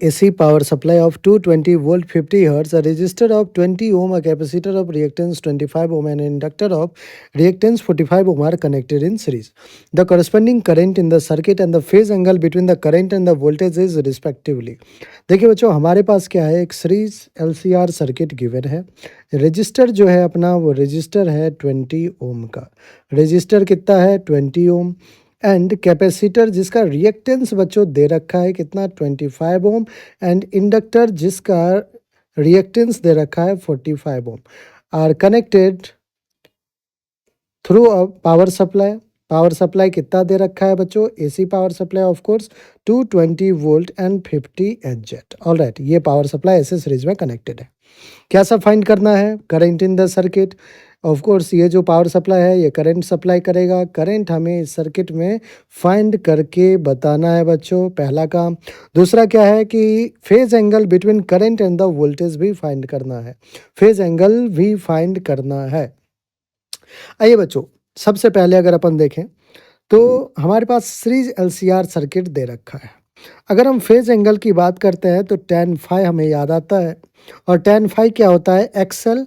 AC power supply of 220 volt 50 hertz, a resistor of 20 ohm, a capacitor of reactance 25 ohm, and an inductor of reactance 45 ohm are connected in series. The corresponding current in the circuit and the phase angle between the current and the voltage is respectively. देखिए बच्चों, हमारे पास क्या है, एक series LCR circuit given है। Register जो है अपना, वो रजिस्टर है 20 ओम का। रजिस्टर कितना है, 20 ओम। एंड कैपेसिटर जिसका रिएक्टेंस बच्चों दे रखा है कितना, 25 ओम। एंड इंडक्टर जिसका रिएक्टेंस दे रखा है 45 ohm are connected through a power supply. Power supply कितना दे रखा है बच्चों, AC power supply of course 220 volt and 50 H all right. ये पावर सप्लाई ऐसे सीरीज में कनेक्टेड है। क्या सब फाइंड करना है, current in the circuit. Of course ये जो पावर सप्लाई है ये करंट सप्लाई करेगा। करंट हमें इस सर्किट में फाइंड करके बताना है बच्चों, पहला काम। दूसरा क्या है कि phase angle between current and the voltage भी फाइंड करना है। फेज एंगल भी फाइंड करना है। आइए बच्चों, सबसे पहले अगर अपन देखें तो हमारे पास सीरीज LCR सर्किट दे रखा है। अगर हम फेज एंगल की बात करते हैं तो tan फाई हमें याद आता है। और tan फाई क्या होता है, XL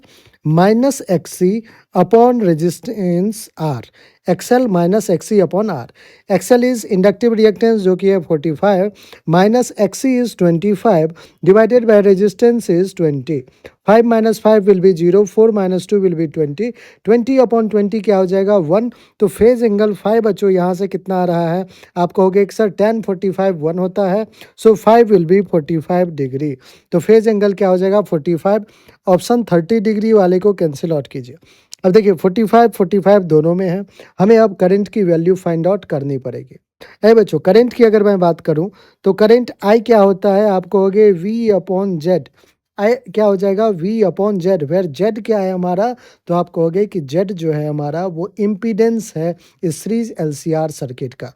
minus XC upon resistance R। XL minus XC upon R। XL is inductive reactance जो कि है 45, minus XC is 25 divided by resistance is 20। 5 minus 5 will B 0, 4 minus 2 will be 20, 20 upon 20 क्या हो जाएगा, 1। तो फेज एंगल फाई बच्चों यहाँ से कितना आ रहा है, आप कहोगे कि सर tan 45 1 होता है, सो 5 विल बी 45 डिग्री। तो फेज एंगल क्या हो जाएगा, 45। ऑप्शन 30 डिग्री वाले को कैंसिल आउट कीजिए। अब देखिए 45 दोनों में है, हमें अब करंट की वैल्यू फाइंड आउट करनी पड़ेगी। अरे बच्चों, करंट की अगर मैं बात करूं तो करंट आई क्या होता है, आप कहोगे V अपॉन जेड। आई क्या हो जाएगा, V upon Z, where Z क्या है हमारा, तो आप कहोगे कि जेड जो है हमारा वो इम्पीडेंस है इस सीरीज LCR सर्किट का।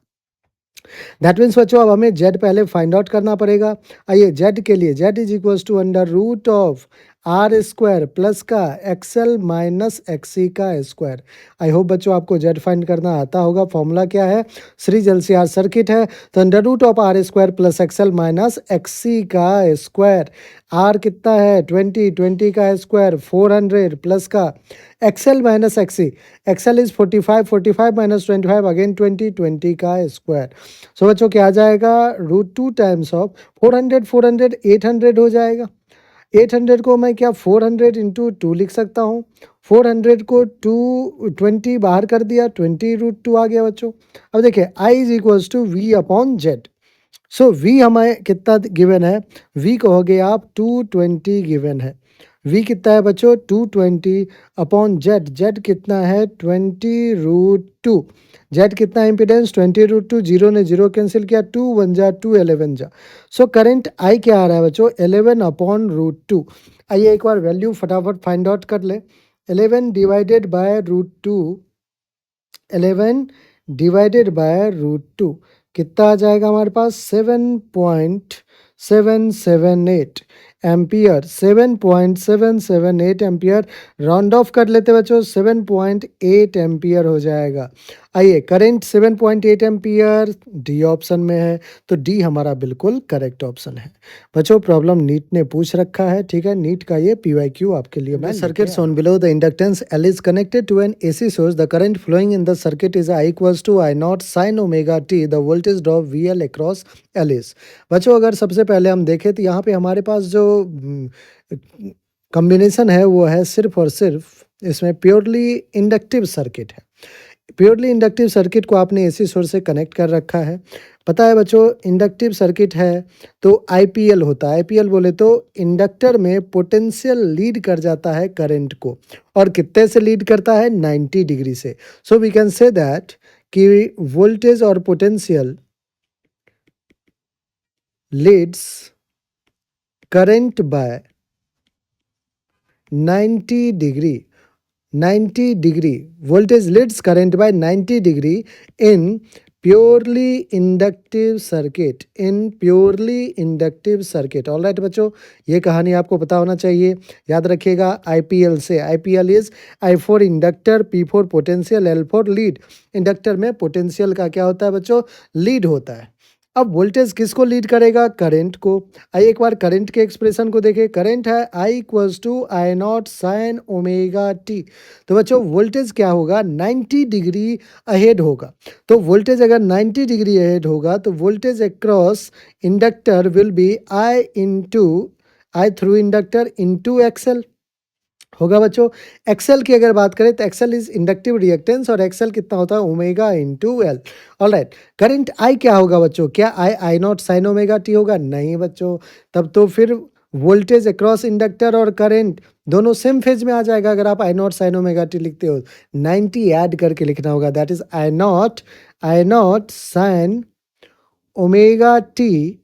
दैट मीन्स बच्चों अब हमें जेड पहले फाइंड आउट करना पड़ेगा। आइए जेड के लिए, Z is equals to under root of R square plus का XL माइनस XC का स्क्वायर। आई होप बच्चों आपको जेड फाइंड करना आता होगा। फॉर्मूला क्या है, सीरीज LCR सर्किट है तो under root of R square plus XL minus XC का स्क्वायर। R कितना है 20, 20 का स्क्वायर 400 प्लस का XL minus XC। XL is 45, 45 minus 25 again 20, 20 का स्क्वायर। सो बच्चों क्या आ जाएगा, √2 टाइम्स ऑफ 400, 400 800 हो जाएगा। 800 को मैं क्या 400 इंटू 2 लिख सकता हूँ। 400 को 220 बाहर कर दिया, 20 √2 आ गया बच्चों। अब देखिए I is equals to V upon Z. So V हमें कितना गिवन है, V कहोगे आप 220 गिवन है। V कितना है बच्चों, 220 अपॉन जेड। जेड कितना है 20 √2। जेड कितना है इम्पीडेंस 20 √2, जीरो ने जीरो कैंसिल किया, 2 1 जा 2 11 जा। सो करंट आई क्या आ रहा है बच्चों, 11 अपॉन √2। आइए एक बार वैल्यू फटाफट फाइंड आउट कर ले। 11 डिवाइडेड बाय √2, 11 डिवाइडेड बाय √2 कितना आ जाएगा हमारे पास, 7.778 एम्पियर। 7.778 एम्पियर, राउंड ऑफ कर लेते बच्चों, 7.8 एम्पियर हो जाएगा। आइए करंट 7.8 एम्पियर डी ऑप्शन में है, तो डी हमारा बिल्कुल करेक्ट ऑप्शन है। बच्चों प्रॉब्लम नीट ने पूछ रखा है, ठीक है, नीट का ये PYQ आपके लिए मैं circuit shown below the inductance L is connected to an AC source. The current flowing in the circuit is I equals to I naught sin omega t. The voltage drop VL across L is। बच्चों अगर सबसे पहले हम देखें तो यहाँ पे हमारे पास जो कॉम्बिनेशन है वो है सिर्फ और सिर्फ इसमें प्योरली इंडक्टिव सर्किट है। प्योरली इंडक्टिव सर्किट को आपने AC सोर्स से कनेक्ट कर रखा है। पता है बच्चों इंडक्टिव सर्किट है तो IPL होता है। IPL बोले तो इंडक्टर में पोटेंशियल लीड कर जाता है करंट को, और कितने से लीड करता है, 90 डिग्री से। So we can say that कि वोल्टेज और potential leads current by 90 degree. 90 degree voltage leads current by 90 degree in purely inductive circuit. In purely inductive circuit. All right बच्चों, ये कहानी आपको पता होना चाहिए। याद रखिएगा IPL से, IPL is I for inductor, P for potential, L for lead. Inductor में पोटेंशियल का क्या होता है बच्चों, लीड होता है। अब वोल्टेज किसको लीड करेगा? करंट को। आइए एक बार करंट के एक्सप्रेशन को देखें। करंट है I equals to I nought sine omega T. तो बच्चों वोल्टेज क्या होगा? 90 डिग्री अहेड होगा। तो वोल्टेज अगर 90 डिग्री अहेड होगा तो voltage across inductor will be I through inductor into XL होगा बच्चों। एक्सएल की अगर बात करें तो एक्सएल इज इंडक्टिव रिएक्टेंस और एक्सएल कितना होता है? Omega into L. All right, current I क्या होगा बच्चों? क्या I nought sine omega T होगा? नहीं बच्चों। तब तो फिर वोल्टेज अक्रॉस इंडक्टर और करंट दोनों सेम फेज में आ जाएगा। अगर आप I nought sine omega T लिखते हो 90 ऐड करके लिखना होगा, that is I nought sine omega T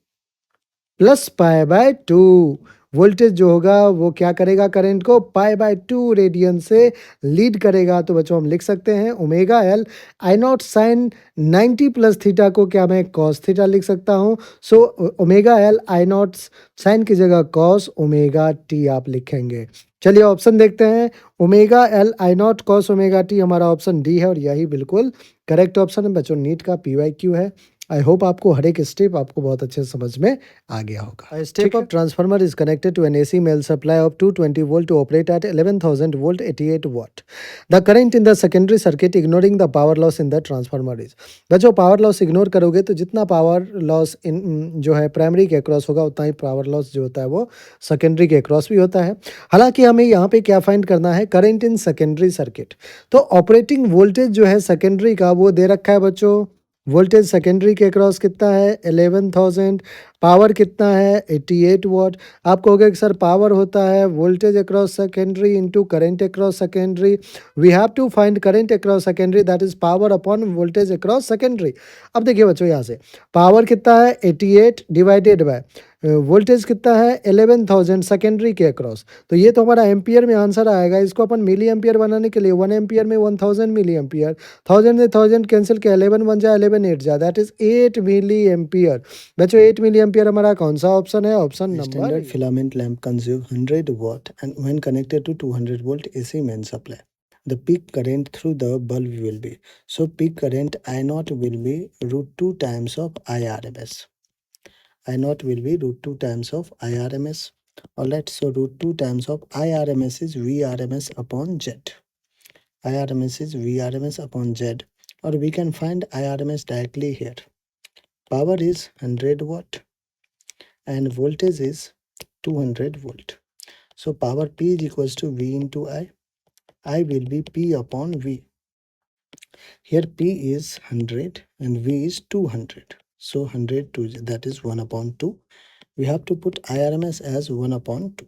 plus pi by two. Voltage जो होगा वो क्या करेगा? करंट को पाई बाय टू रेडियन से लीड करेगा। तो बच्चों हम लिख सकते हैं omega L I nought sine 90 plus theta को क्या मैं कॉस थीटा लिख सकता हूँ। So omega L I nought sine की जगह कॉस ओमेगा टी आप लिखेंगे। चलिए ऑप्शन देखते हैं। Omega L I not cos omega T हमारा ऑप्शन डी है और यही बिल्कुल करेक्ट ऑप्शन है बच्चों। नीट का PYQ है। आई होप आपको हर एक स्टेप आपको बहुत अच्छे से समझ में आ गया होगा। Step up transformer is connected to an AC main supply of 220 volt to operate at 11,000 volt 88 watt. The current in the secondary circuit ignoring the power loss in the transformer is. बच्चों power loss ignore करोगे तो जितना power loss इन जो है primary के across होगा उतना ही power loss जो होता है वो सेकेंडरी के अक्रॉस भी होता है। हालांकि हमें यहाँ पे क्या फाइंड करना है? Current in secondary circuit. तो ऑपरेटिंग वोल्टेज जो है सेकेंडरी का वो दे रखा है बच्चों। वोल्टेज सेकेंडरी के अक्रॉस कितना है? 11,000। पावर कितना है? 88 वाट। आप कहोगे कि सर पावर होता है voltage across secondary into current across secondary. We have to find current across secondary, that is power upon voltage across secondary. अब देखिए बच्चों यहाँ से पावर कितना है? 88 डिवाइडेड बाय वोल्टेज कितना है? 11,000 सेकेंडरी के अक्रॉस। तो ये तो हमारा एम्पियर में आंसर आएगा। इसको अपन मिली एम्पियर बनाने के लिए 1 एम्पियर में 1000 मिली एम्पियर, 1000 में 1000 कैंसिल किया, 11 बन जाए, 11 8 जाए, दैट इज 8 मिली एम्पियर। बच्चों 8 मिली एम्पियर हमारा कौन सा ऑप्शन है? Option number. Standard filament lamp consume 100 watt and when connected to 200 volt AC main supply, the peak current through the bulb will be, so peak current I naught will be root 2 times of IRMS. I naught will be root 2 times of IRMS. Alright, so root 2 times of IRMS is VRMS upon Z. IRMS is VRMS upon Z, or we can find IRMS directly here. Power is 100 watt and voltage is 200 volt. So power P is equals to V into I. I will be P upon V. Here P is 100 and V is 200. So 100 to that is 1 upon 2. We have to put IRMS as 1 upon 2.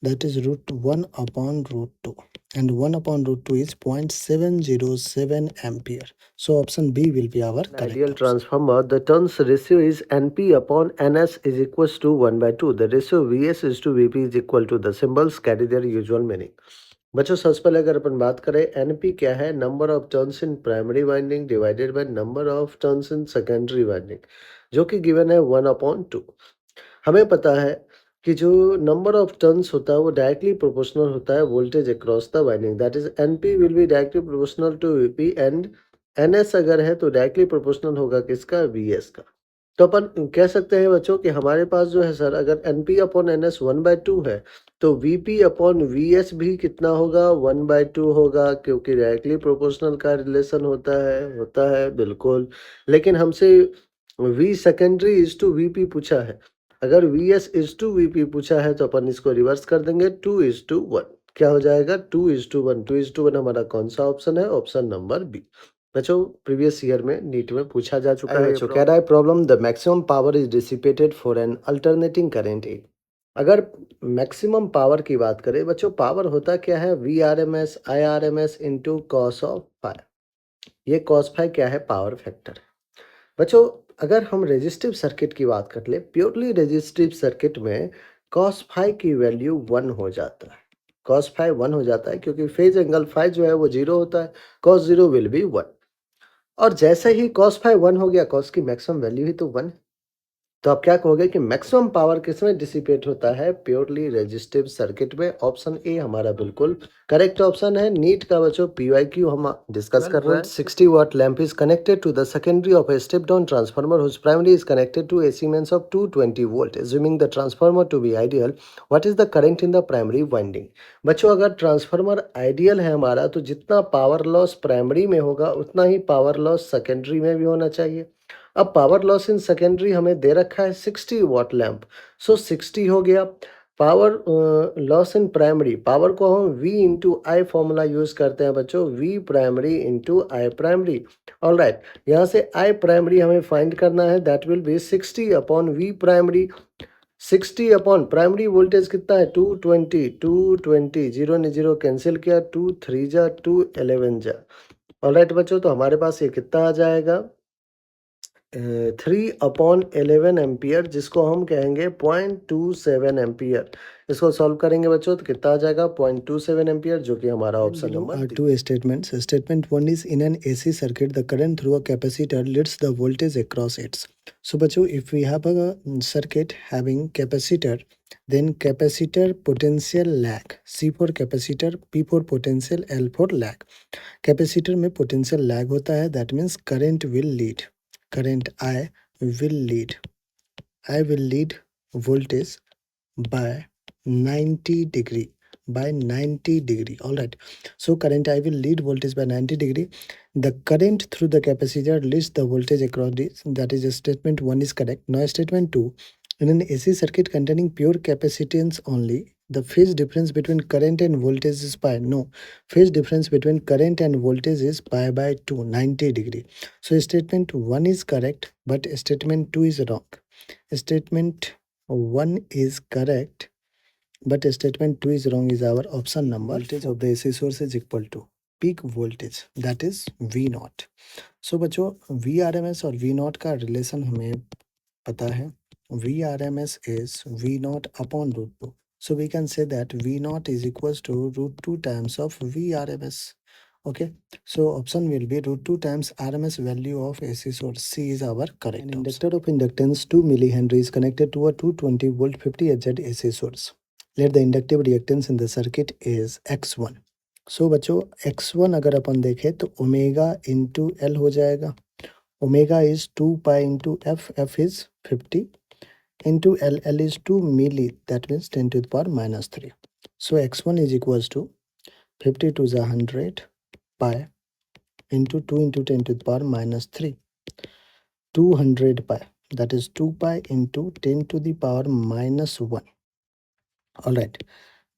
That is root 1 upon root 2. And 1 upon root 2 is 0.707 ampere. So option B will be our correct ideal option. Transformer, the turns ratio is NP upon NS is equals to 1 by 2. The ratio VS is to VP is equal to, the symbols carry their usual meaning. बच्चों सबसे पहले अगर अपन बात करें NP क्या है? Number of turns in primary winding divided by number of turns in secondary winding, जो कि गिवन है 1/2। हमें पता है कि जो नंबर ऑफ टर्न्स होता है वो डायरेक्टली प्रोपोर्शनल होता है voltage across the winding, that is NP will be directly proportional to VP and NS अगर है तो डायरेक्टली प्रोपोर्शनल होगा किसका? वीएस का। तो अपन कह सकते हैं बच्चों कि हमारे पास जो है सर अगर एनपी अपॉन एनएस 1/2 है तो वीपी अपॉन वीएस भी कितना होगा? 1/2 होगा, क्योंकि डायरेक्टली प्रोपोर्शनल का रिलेशन होता है बिल्कुल। लेकिन हमसे V secondary is to VP पूछा है। अगर वीएस इज टू वीपी पूछा है तो अपन इसको रिवर्स कर देंगे, 2:1। क्या हो जाएगा? 2:1। 2:1 हमारा कौन सा ऑप्शन है? Option number B. बच्चों प्रीवियस ईयर में नीट में पूछा जा चुका है। बच्चों कह रहा है problem the maximum power is dissipated for an alternating current A. अगर मैक्सिमम पावर की बात करें बच्चों, पावर होता क्या है? V R M S I R M S into cos of phi. ये कॉस फाइव क्या है? Power factor. बच्चों अगर हम रेजिस्टिव सर्किट की बात कर ले, प्योरली रेजिस्टिव सर्किट में कॉस फाइव की वैल्यू 1 हो जाता है। कॉस फाइव 1 हो जाता है क्योंकि फेज एंगल फाइव जो है वो 0 होता है, कॉस 0 विल बी 1। और जैसे ही कॉस फाइव 1 हो गया, कॉस की मैक्सिमम वैल्यू ही तो 1 है। तो आप क्या कहोगे कि मैक्सिमम पावर किसमें डिसिपेट होता है? प्योरली रेजिस्टिव सर्किट में। ऑप्शन ए हमारा बिल्कुल करेक्ट ऑप्शन है। नीट का बच्चों पीवाईक्यू हम डिस्कस कर रहे हैं। 60 watt lamp is connected to the secondary of a step down transformer whose primary is connected to AC mains of 220 volt. Assuming the transformer to be ideal, what is the current in the primary winding? बच्चों अगर transformer ideal है हमारा तो जितना power loss primary में होगा उतना ही power loss secondary में भी होना चाहिए। अब पावर लॉस इन सेकेंडरी हमें दे रखा है 60 वॉट लैंप, सो 60 हो गया। Power loss in primary, power को हम V इंटू आई फॉर्मूला यूज करते हैं बच्चों, V प्राइमरी इंटू आई प्राइमरी। ऑल राइट, यहाँ से आई प्राइमरी हमें फाइंड करना है, that will be 60 upon V primary. 60 upon primary voltage कितना है 220, जीरो ने जीरो कैंसिल किया, 2 3 जा 2 11 जा। ऑल राइट बच्चों, तो हमारे पास ये कितना आ जाएगा 3/11 एम्पियर, जिसको हम कहेंगे 0.27 एम्पियर। इसको सॉल्व करेंगे बच्चों तो कितना आ जाएगा 0.27 एम्पियर, जो कि हमारा option number two statements. Statement 1 is in an AC circuit the current through a capacitor leads the voltage across its। So बच्चों, if we have a circuit having capacitor, then capacitor potential lag, C for capacitor, P for potential, L for lag। Capacitor में potential lag होता है, that means current will lead, current I will lead voltage by 90 degree, all right. So current I will lead voltage by 90 degree. The current through the capacitor leads the voltage across this, that is statement 1 is correct. Now statement 2, in an AC circuit containing pure capacitance only, the phase difference between current and voltage is pi. No, phase difference between current and voltage is pi by 2, 90 degree. So statement 1 is correct, but statement 2 is wrong. Statement 1 is correct, but statement 2 is wrong, is our option number. Voltage of the AC source is equal to peak voltage, that is V naught. So बच्चों, VRMS और V naught का relation हमें पता है। VRMS is V naught upon root 2. So we can say that V naught is equals to root 2 times of VRMS. Okay, so option will be root 2 times RMS value of AC source. C is our correct. An inductor of inductance 2 millihenry is connected to a 220 volt 50 Hz AC source. Let the inductive reactance in the circuit is X1. So बच्चों, X1 अगर अपन देखें तो omega into L हो जाएगा। Omega is 2 pi into F, F is 50 into L, L is 2 milli, that means 10 to the power minus 3. So X1 is equals to 50 to the 100 pi into 2 into 10 to the power minus 3. 200 pi, that is 2 pi into 10 to the power minus 1. Alright,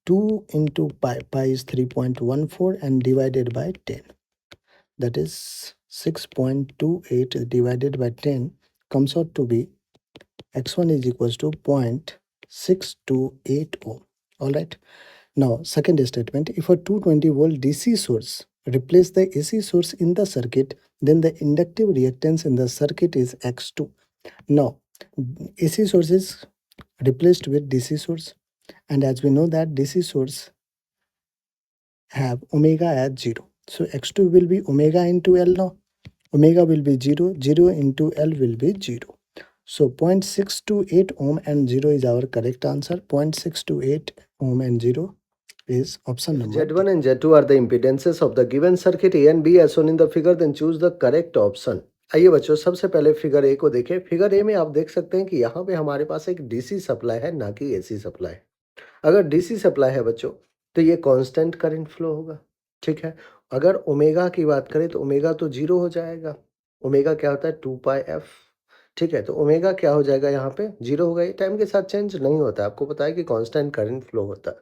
2 into pi, pi is 3.14 and divided by 10. That is 6.28 divided by 10 comes out to be X1 is equals to 0.628 ohm. Alright. Now, second statement, if a 220 volt DC source replace the AC source in the circuit, then the inductive reactance in the circuit is X2. Now, AC source is replaced with DC source, and as we know that DC source have omega as 0. So X2 will be omega into L now. Omega will be 0, 0 into L will be 0. So 0.628 ohm and 0 is our correct answer. 0.628 ohm and 0 is option number Z1 and Z2 are the impedances of the given circuit A and B as shown in the figure, then choose the correct option. आइए बच्चों, सबसे पहले figure A को देखें। Figure A में आप देख सकते हैं कि यहाँ पे हमारे पास एक डीसी सप्लाई है, ना कि एसी सप्लाई। अगर डीसी सप्लाई है बच्चों तो ये कांस्टेंट करंट फ्लो होगा, ठीक है। अगर ओमेगा की बात करें तो ओमेगा तो 0 हो जाएगा। ओमेगा क्या होता है 2 पाई एफ, ठीक है। तो ओमेगा क्या हो जाएगा यहाँ पे 0 होगा। ये टाइम के साथ चेंज नहीं होता है, आपको पता है कि कांस्टेंट करंट फ्लो होता है।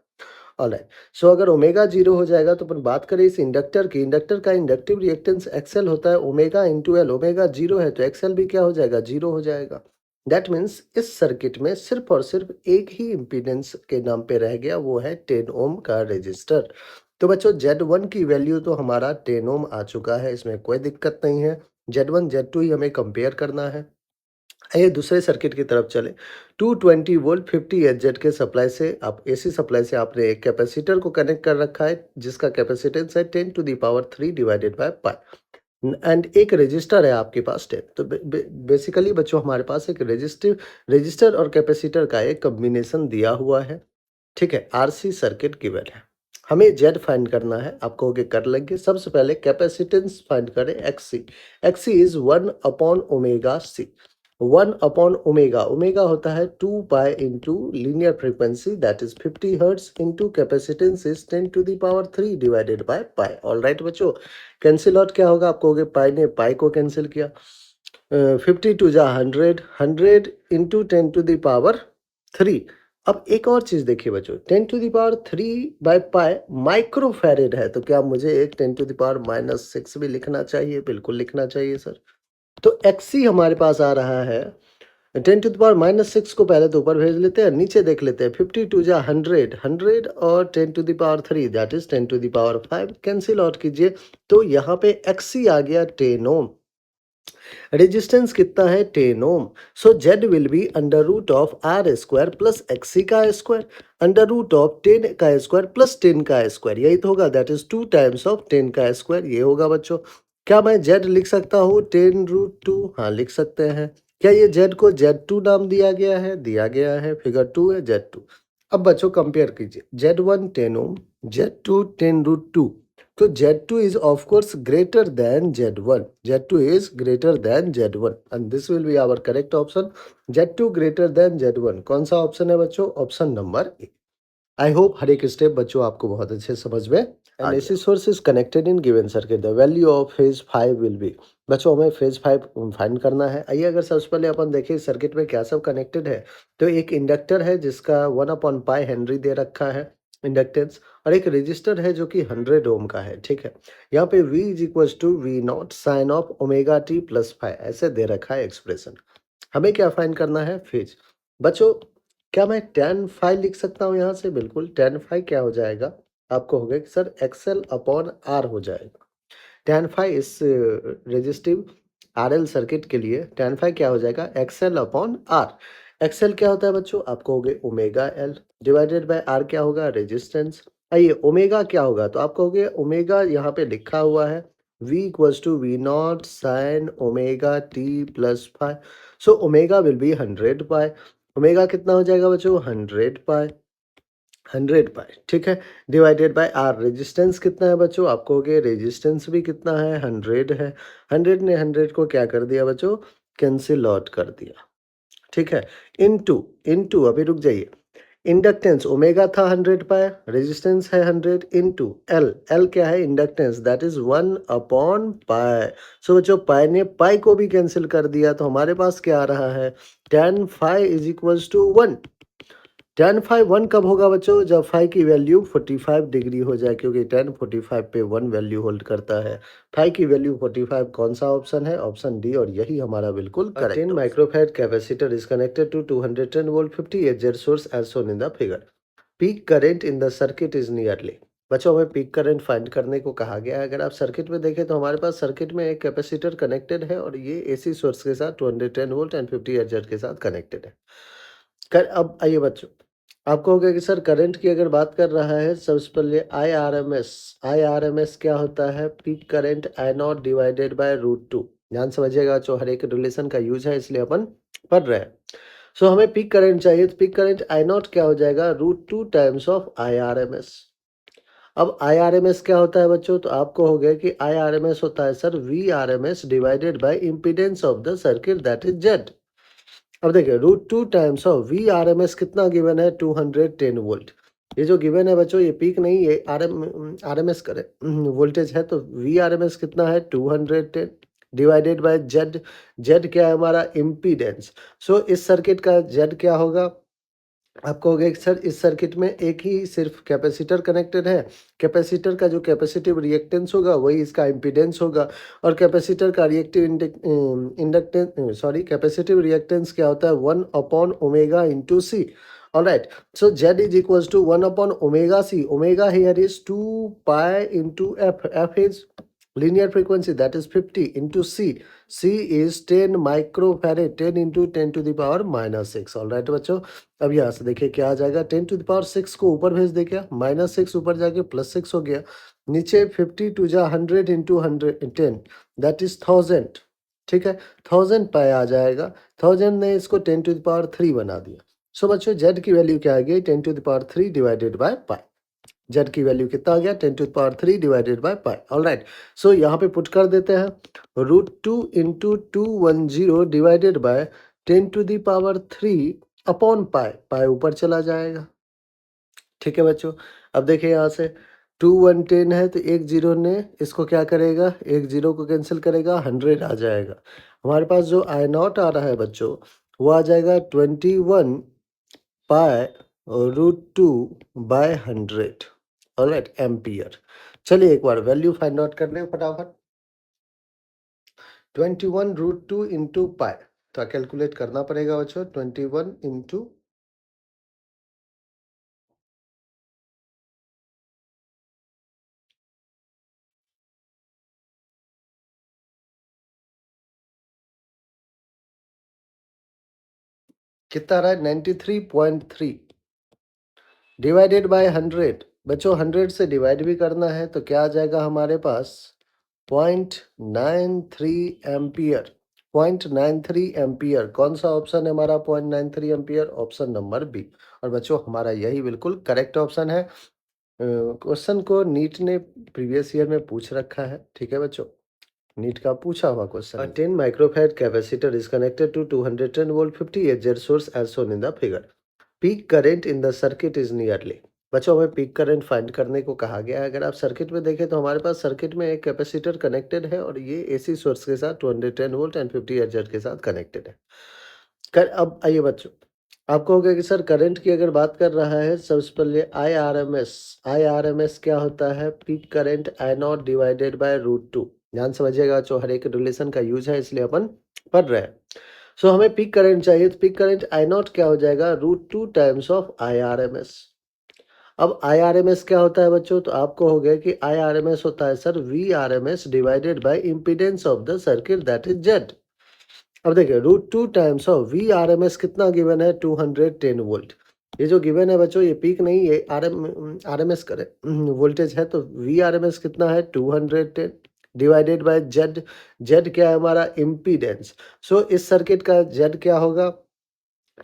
ऑलराइट, सो अगर ओमेगा 0 हो जाएगा तो अपन बात करें इस इंडक्टर की, इंडक्टर का इंडक्टिव रिएक्टेंस एक्सएल होता है ओमेगा इंटू एल। ओमेगा 0 है तो एक्सएल भी क्या हो जाएगा 0 हो जाएगा। दैट मीन्स इस सर्किट में सिर्फ और सिर्फ एक ही इम्पीडेंस के नाम पे रह गया, वो है 10 ओम का रेजिस्टर। तो बच्चों Z1 की वैल्यू तो हमारा 10 ओम आ चुका है, इसमें कोई दिक्कत नहीं है। Z1 Z2 ही हमें कंपेयर करना है। आइए दूसरे सर्किट की तरफ चले। 220 वोल्ट 50 एचजेड के सप्लाई से, आप एसी सप्लाई से आपने एक कैपेसिटर को कनेक्ट कर रखा है जिसका कैपेसिटेंस है 10 to the power 3 divided by pi. And एक रजिस्टर है आपके पास 10। तो बेसिकली बच्चों हमारे पास एक रजिस्टर और कैपेसिटर का एक कॉम्बिनेशन दिया हुआ है, ठीक है। आरसी सर्किट गिवन है, हमें जेड फाइंड करना है। आप कहोगे कर लेंगे। सबसे पहले कैपेसिटेंस फाइंड करें, XC. XC is omega C. Omega, omega होता है 2 pi into linear frequency that is 50 hertz into capacitance is 10⁻³ divided by pi. All right बच्चों, कैंसिल आउट क्या होगा? आप कहोगे पाई ने पाई को कैंसिल किया, 50 2 जा 100, 100 इंटू 10⁻³ अब एक और चीज देखिए बच्चों, 10⁻³ बाय पाई माइक्रो फैरेड है, तो क्या मुझे एक 10⁻⁻6 भी लिखना चाहिए? बिल्कुल लिखना चाहिए सर। तो एक्सी हमारे पास आ रहा है 10⁻⁻6 को पहले तो ऊपर भेज लेते हैं, नीचे देख लेते हैं। 50 2 जा 100, 100 और 10⁻³ दैट इज 10⁵ कैंसिल आउट कीजिए, तो यहाँ पे एक्सी आ गया 10 ओम। रेजिस्टेंस कितना है? 10 ohm. So Z will be √R² plus XC का स्क्वायर, √10 का स्क्वायर प्लस 10 का स्क्वायर, यही तो होगा, दैट इज 2 टाइम्स ऑफ 10 का स्क्वायर, ये होगा बच्चों। क्या मैं जेड लिख सकता हूँ 10√2? हाँ लिख सकते हैं। क्या ये जेड को Z2 नाम दिया गया है? दिया गया है, फिगर 2 है Z2। अब बच्चों कंपेयर कीजिए, Z1 10 ओम, Z2 10√2, तो Z2 is of course greater than Z1. Z2 is greater than Z1 and this will be our correct option. Z2 greater than Z1 कौन सा ऑप्शन है बच्चों? Option number A. I hope हर एक step बच्चों आपको बहुत अच्छे समझ में। And AC source is connected in given circuit, the value of phase 5 will be. बच्चों हमें फेज 5 फाइंड करना है। आइए अगर सबसे पहले अपन देखें सर्किट में क्या सब कनेक्टेड है, तो एक इंडक्टर है जिसका 1/पाई हेनरी दे रखा है इंडक्टेंस, और एक रजिस्टर है जो कि 100 ओम का है, ठीक है। यहाँ पे V is equal to V0 sine of omega T plus 5 ऐसे दे रखा है एक्सप्रेशन। हमें क्या फाइंड करना है? फेज। बच्चों क्या मैं tan फाई लिख सकता हूँ यहाँ से? बिल्कुल, tan फाई क्या हो जाएगा? आपको हो गया कि सर XL/R हो जाएगा। tan फाई इस रेजिस्टिव RL सर्किट के लिए tan फाई क्या हो जाएगा? XL/R। XL क्या होता है बच्चों? आपको हो गए omega L divided by R क्या होगा? रेजिस्टेंस। आइए ओमेगा क्या होगा? तो आपको हो गया ओमेगा यहाँ पे लिखा हुआ है V equals to V0 sine omega T plus 5। So omega will be 100 pi. Omega कितना हो जाएगा बच्चों? 100 पाई, 100 पाई, ठीक है, डिवाइडेड बाय आर। रेजिस्टेंस कितना है बच्चों? आपको हो गया रेजिस्टेंस भी कितना है? 100 है। 100 ने 100 को क्या कर दिया बच्चों? कैंसिल आउट कर दिया, ठीक है। इनटू इनटू अभी रुक जाइए, इंडक्टेंस ओमेगा था 100 पाई, रेजिस्टेंस है 100 इनटू एल। एल क्या है? Inductance, that is pi. So बच्चों पाई ने पाई को भी कैंसिल कर दिया, तो हमारे पास क्या आ रहा है? tan phi is equals to 1। tan phi 1 कब होगा बच्चों? जब फाई की वैल्यू 45 डिग्री हो जाए, क्योंकि tan 45 पे 1 वैल्यू होल्ड करता है। फाई की वैल्यू 45 कौन सा ऑप्शन है? ऑप्शन डी, और यही हमारा बिल्कुल correct. 10 microfarad capacitor is connected to 210 volt 50 HZ source as shown in the figure. Peak current in the circuit is nearly. बच्चों हमें पीक करंट फाइंड करने को कहा गया है। अगर आप सर्किट में देखें तो हमारे पास सर्किट में एक कैपेसिटर कनेक्टेड है और ये एसी सोर्स के साथ 210 वोल्ट एंड 50 एजेड के साथ कनेक्टेड है। अब आइए बच्चों, आपको होगा कि सर करंट की अगर बात कर रहा है, सबसे पहले आई आर एम एस क्या होता है? Peak current I0 divided by √2। ध्यान समझिएगा बच्चों, हर एक रिलेशन का यूज है इसलिए अपन पढ़ रहे हैं। सो हमें पीक करंट चाहिए, तो पीक करंट I0 क्या हो जाएगा? √2 टाइम्स ऑफ आई अब आई क्या होता है बच्चों? तो आपको हो गया कि आई होता है sir VRMS divided by impedance of the circuit that is Z. अब देखिए √2 टाइम्स ऑफ VRMS कितना गिवन है? 210 वोल्ट। ये जो गिवन है बच्चों ये पीक नहीं, ये RMS करे वोल्टेज है, तो VRMS कितना है? 210 डिवाइडेड बाय जेड। जेड क्या है हमारा? इम्पीडेंस। सो इस सर्किट का जेड क्या होगा? आपको हो गया कि सर इस सर्किट में एक ही सिर्फ कैपेसिटर कनेक्टेड है। कैपेसिटर का जो कैपेसिटिव रिएक्टेंस होगा वही इसका इम्पीडेंस होगा, और कैपेसिटर का रिएक्टिव इंडक्टेंस कैपेसिटिव रिएक्टेंस क्या होता है? Omega into C. All right, so Z is equals to omega C. Omega here is 2 pi into F. F is linear frequency that is 50 into C. C is 10 microfarad, 10 into 10 to the power minus 6. All right बच्चों, अब यहाँ से देखिए क्या आ जाएगा, 10 to the power 6 को ऊपर भेज दे, क्या माइनस 6 ऊपर जाके प्लस 6 हो गया, नीचे 50 टू जा 100 इंटू 110 दैट इज 1000, ठीक है, 1000 पाई आ जाएगा, 1000 ने इसको 10 टू द पावर 3 बना दिया। सो बच्चों जेड की वैल्यू क्या आ गई, 10 to the power 3 divided by pi. Z की वैल्यू कितना आ गया, 10 to power 3 divided by pi. All right, so यहाँ पे पुट कर देते हैं, √2 into 210 divided by 10 to the power 3 upon pi, pi ऊपर चला जाएगा, ठीक है बच्चों। अब देखिए यहाँ से 2 1 10 है तो एक जीरो ने इसको क्या करेगा, एक जीरो को कैंसिल करेगा, 100 आ जाएगा। हमारे पास जो आई नॉट आ रहा है बच्चों, वो आ जाएगा 21 पाई √2 बाय 100, ऑलराइट, एम्पियर। चलिए एक बार वैल्यू फाइंड आउट कर लें फटाफट। 21 √2 इंटू पाई, तो कैलकुलेट करना पड़ेगा बच्चों, 21 इंटू कितना आ रहा है, 93.3 डिवाइडेड बाय 100। बच्चों 100 से डिवाइड भी करना है तो क्या आ जाएगा हमारे पास, 0.93 एम्पियर। 0.93 एम्पियर, कौन सा ऑप्शन है हमारा 0.93 एम्पियर, ऑप्शन नंबर बी। और बच्चों हमारा यही बिल्कुल करेक्ट ऑप्शन है। क्वेश्चन को नीट ने प्रीवियस ईयर में पूछ रखा है, ठीक है बच्चों, नीट का पूछा हुआ question. A 10 microfarad capacitor is connected to 210 volt 50 AZ source as shown in the figure. Peak current in the circuit is nearly, बच्चों हमें पीक करंट फाइंड करने को कहा गया है। अगर आप सर्किट में देखें तो हमारे पास सर्किट में एक कैपेसिटर कनेक्टेड है और ये एसी सोर्स के साथ 210 वोल्ट एंड 50 एचजेड के साथ कनेक्टेड है। अब आइए बच्चों, आप कहोगे कि सर करंट की अगर बात कर रहा है, सबसे पहले आई आर एम एस क्या होता है, peak current I not divided by √2। ध्यान समझिएगा बच्चों, हर एक रिलेशन का यूज है इसलिए अपन पढ़ रहे हैं। सो हमें पीक करंट चाहिए तो पीक करंट आई नॉट क्या हो जाएगा, √2 times of I R M S. अब आई आर एम एस क्या होता है बच्चों, तो आपको हो गया कि आई आर एम एस होता है sir V RMS divided by impedance of the circuit that is Z. अब देखिए √2 टाइम्स ऑफ V RMS कितना गिवन है, 210 वोल्ट। ये जो गिवन है बच्चों ये पीक नहीं, ये RMS करे वोल्टेज है, तो V RMS कितना है 210 डिवाइडेड बाय जेड। जेड क्या है हमारा, इम्पीडेंस। सो इस सर्किट का जेड क्या होगा,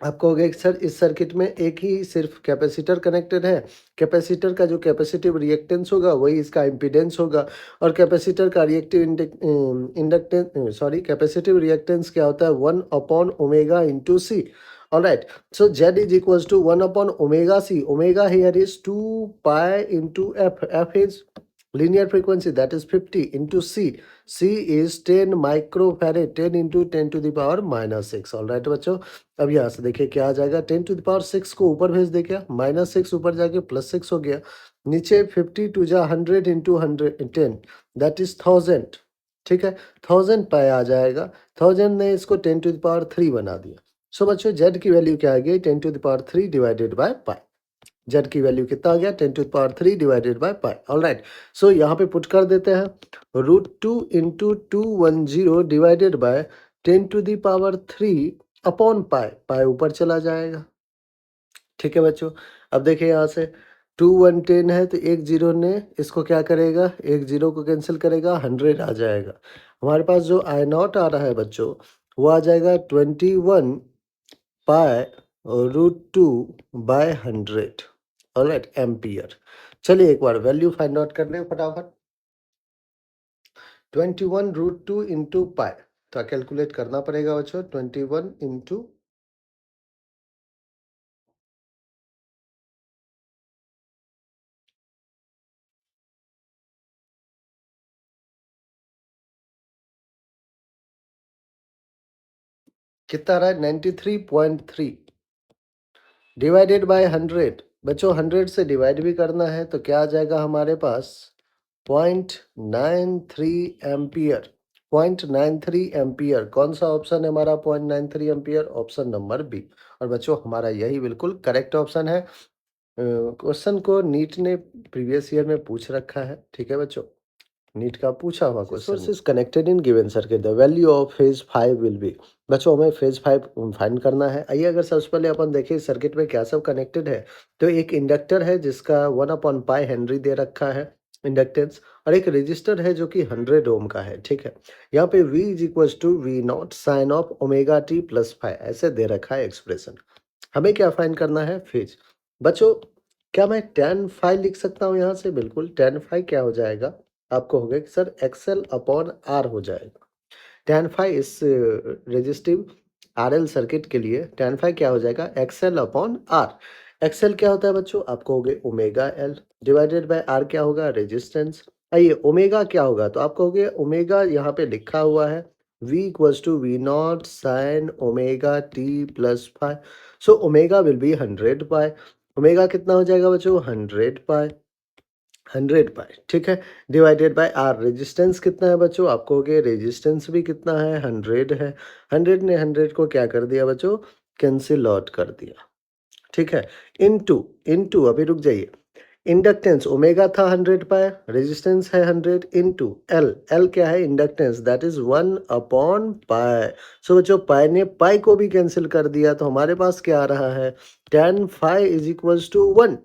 आप कहोगे कि सर इस सर्किट में एक ही सिर्फ कैपेसिटर कनेक्टेड है, कैपेसिटर का जो कैपेसिटिव रिएक्टेंस होगा वही इसका इम्पीडेंस होगा, और कैपेसिटर का रिएक्टिव इंडक्टेंस कैपेसिटिव रिएक्टेंस क्या होता है, 1/ω/C। All right, so Z is equals to 1/ω/C। Omega here is 2 pi into F, F is linear frequency that is 50 into C. C is 10 microfarad, 10 into 10 to the power minus 6। All right बच्चों, अब यहाँ से देखिए क्या आ जाएगा, 10 to the power 6 को ऊपर भेज दे, क्या माइनस 6 ऊपर जाके प्लस 6 हो गया, नीचे 50 टू जा 100 इंटू 110 दैट इज 1000, ठीक है, 1000 पाई आ जाएगा, 1000 ने इसको 10 टू द पावर 3 बना दिया। सो बच्चों जेड की वैल्यू क्या आ गई, 10 to the power 3 divided by pi. Z की वैल्यू कितना आ गया, 10 to power 3 divided by pi. All right, so यहाँ पे पुट कर देते हैं, √2 into 210 divided by 10 to the power 3 upon pi, pi ऊपर चला जाएगा, ठीक है बच्चों। अब देखिए यहाँ से 2 1 10 है तो एक जीरो ने इसको क्या करेगा, एक जीरो को कैंसिल करेगा, 100 आ जाएगा। हमारे पास जो आई नॉट आ रहा है बच्चों, वो आ जाएगा 21 पाई √2 बाय 100, ऑलराइट, एम्पियर। चलिए एक बार वैल्यू फाइंड आउट कर लें फटाफट। 21 √2 इंटू पाई, तो कैलकुलेट करना पड़ेगा बच्चों, 21 इंटू कितना आ रहा है, 93.3 डिवाइडेड बाय 100। बच्चों 100 से डिवाइड भी करना है तो क्या आ जाएगा हमारे पास, 0.93 एम्पियर। 0.93 एम्पियर, कौन सा ऑप्शन है हमारा 0.93 एम्पियर, ऑप्शन नंबर बी। और बच्चों हमारा यही बिल्कुल करेक्ट ऑप्शन है। क्वेश्चन को नीट ने प्रीवियस ईयर में पूछ रखा है, ठीक है बच्चों, नीट का पूछा हुआ question. Source is connected in given circuit, the value of phase 5 will be. बच्चों हमें फेज 5 फाइंड करना है। आइए अगर सबसे पहले अपन देखें सर्किट में क्या सब कनेक्टेड है, तो एक इंडक्टर है जिसका 1/π हेनरी दे रखा है इंडक्टेंस, और एक रजिस्टर है जो कि 100 ओम का है। ठीक है, यहाँ पे V is equal to V not sine of omega T plus 5 ऐसे दे रखा है एक्सप्रेशन। हमें क्या फाइंड करना है, फेज। बच्चों क्या मैं tan फाइ लिख सकता हूँ यहाँ से? बिल्कुल, tan फाइ क्या हो जाएगा, आपको हो गया कि सर XL अपॉन R हो जाएगा। tan फाइ इस रेजिस्टिव RL सर्किट के लिए tan फाइ क्या हो जाएगा, XL अपॉन R। XL क्या होता है बच्चों, आपको हो गया omega L divided by R क्या होगा, रेजिस्टेंस। आइए ओमेगा क्या होगा, तो आपको हो गया ओमेगा यहाँ पे लिखा हुआ है V equals to V not sine omega T plus 5। So omega will be 100 pi. Omega कितना हो जाएगा बच्चों, 100 पाई, 100 पाई। ठीक है, डिवाइडेड बाय आर। रेजिस्टेंस कितना है बच्चों, आपको हो गया रेजिस्टेंस भी कितना है, 100 है। 100 ने 100 को क्या कर दिया बच्चों, कैंसिल आउट कर दिया। ठीक है, इनटू इनटू अभी रुक जाइए, इंडक्टेंस ओमेगा था 100 पाई, रेजिस्टेंस है 100 इनटू एल। एल क्या है, इंडक्टेंस, दैट इज 1/π। सो बच्चों पाई ने पाई को भी कैंसिल कर दिया, तो हमारे पास क्या आ रहा है, tan phi is equals to 1।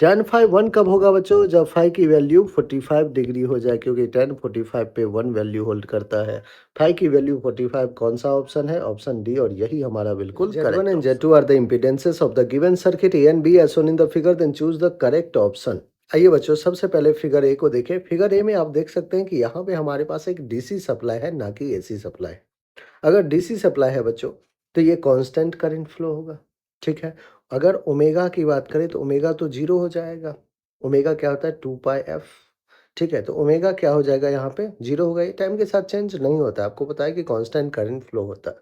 tan phi 1 कब होगा बच्चों, जब फाइ की वैल्यू 45 डिग्री हो जाए, क्योंकि tan 45 पे 1 वैल्यू होल्ड करता है। फाइ की वैल्यू 45 कौन सा ऑप्शन है, ऑप्शन डी, और यही हमारा बिल्कुल Z1 and Z2 are the impedances of the given circuit A and B as shown in the figure, then choose the correct option। आइए बच्चों सबसे पहले फिगर ए को देखें। फिगर ए में आप देख सकते हैं कि यहाँ पे हमारे पास एक डीसी सप्लाई है, ना कि एसी सप्लाई। अगर डीसी सप्लाई है बच्चों तो ये कांस्टेंट करंट फ्लो होगा। ठीक है, अगर ओमेगा की बात करें तो ओमेगा तो जीरो हो जाएगा। ओमेगा क्या होता है, 2πf। ठीक है, तो ओमेगा क्या हो जाएगा, यहाँ पे जीरो होगा। ये टाइम के साथ चेंज नहीं होता है, आपको पता है कि कांस्टेंट करंट फ्लो होता है।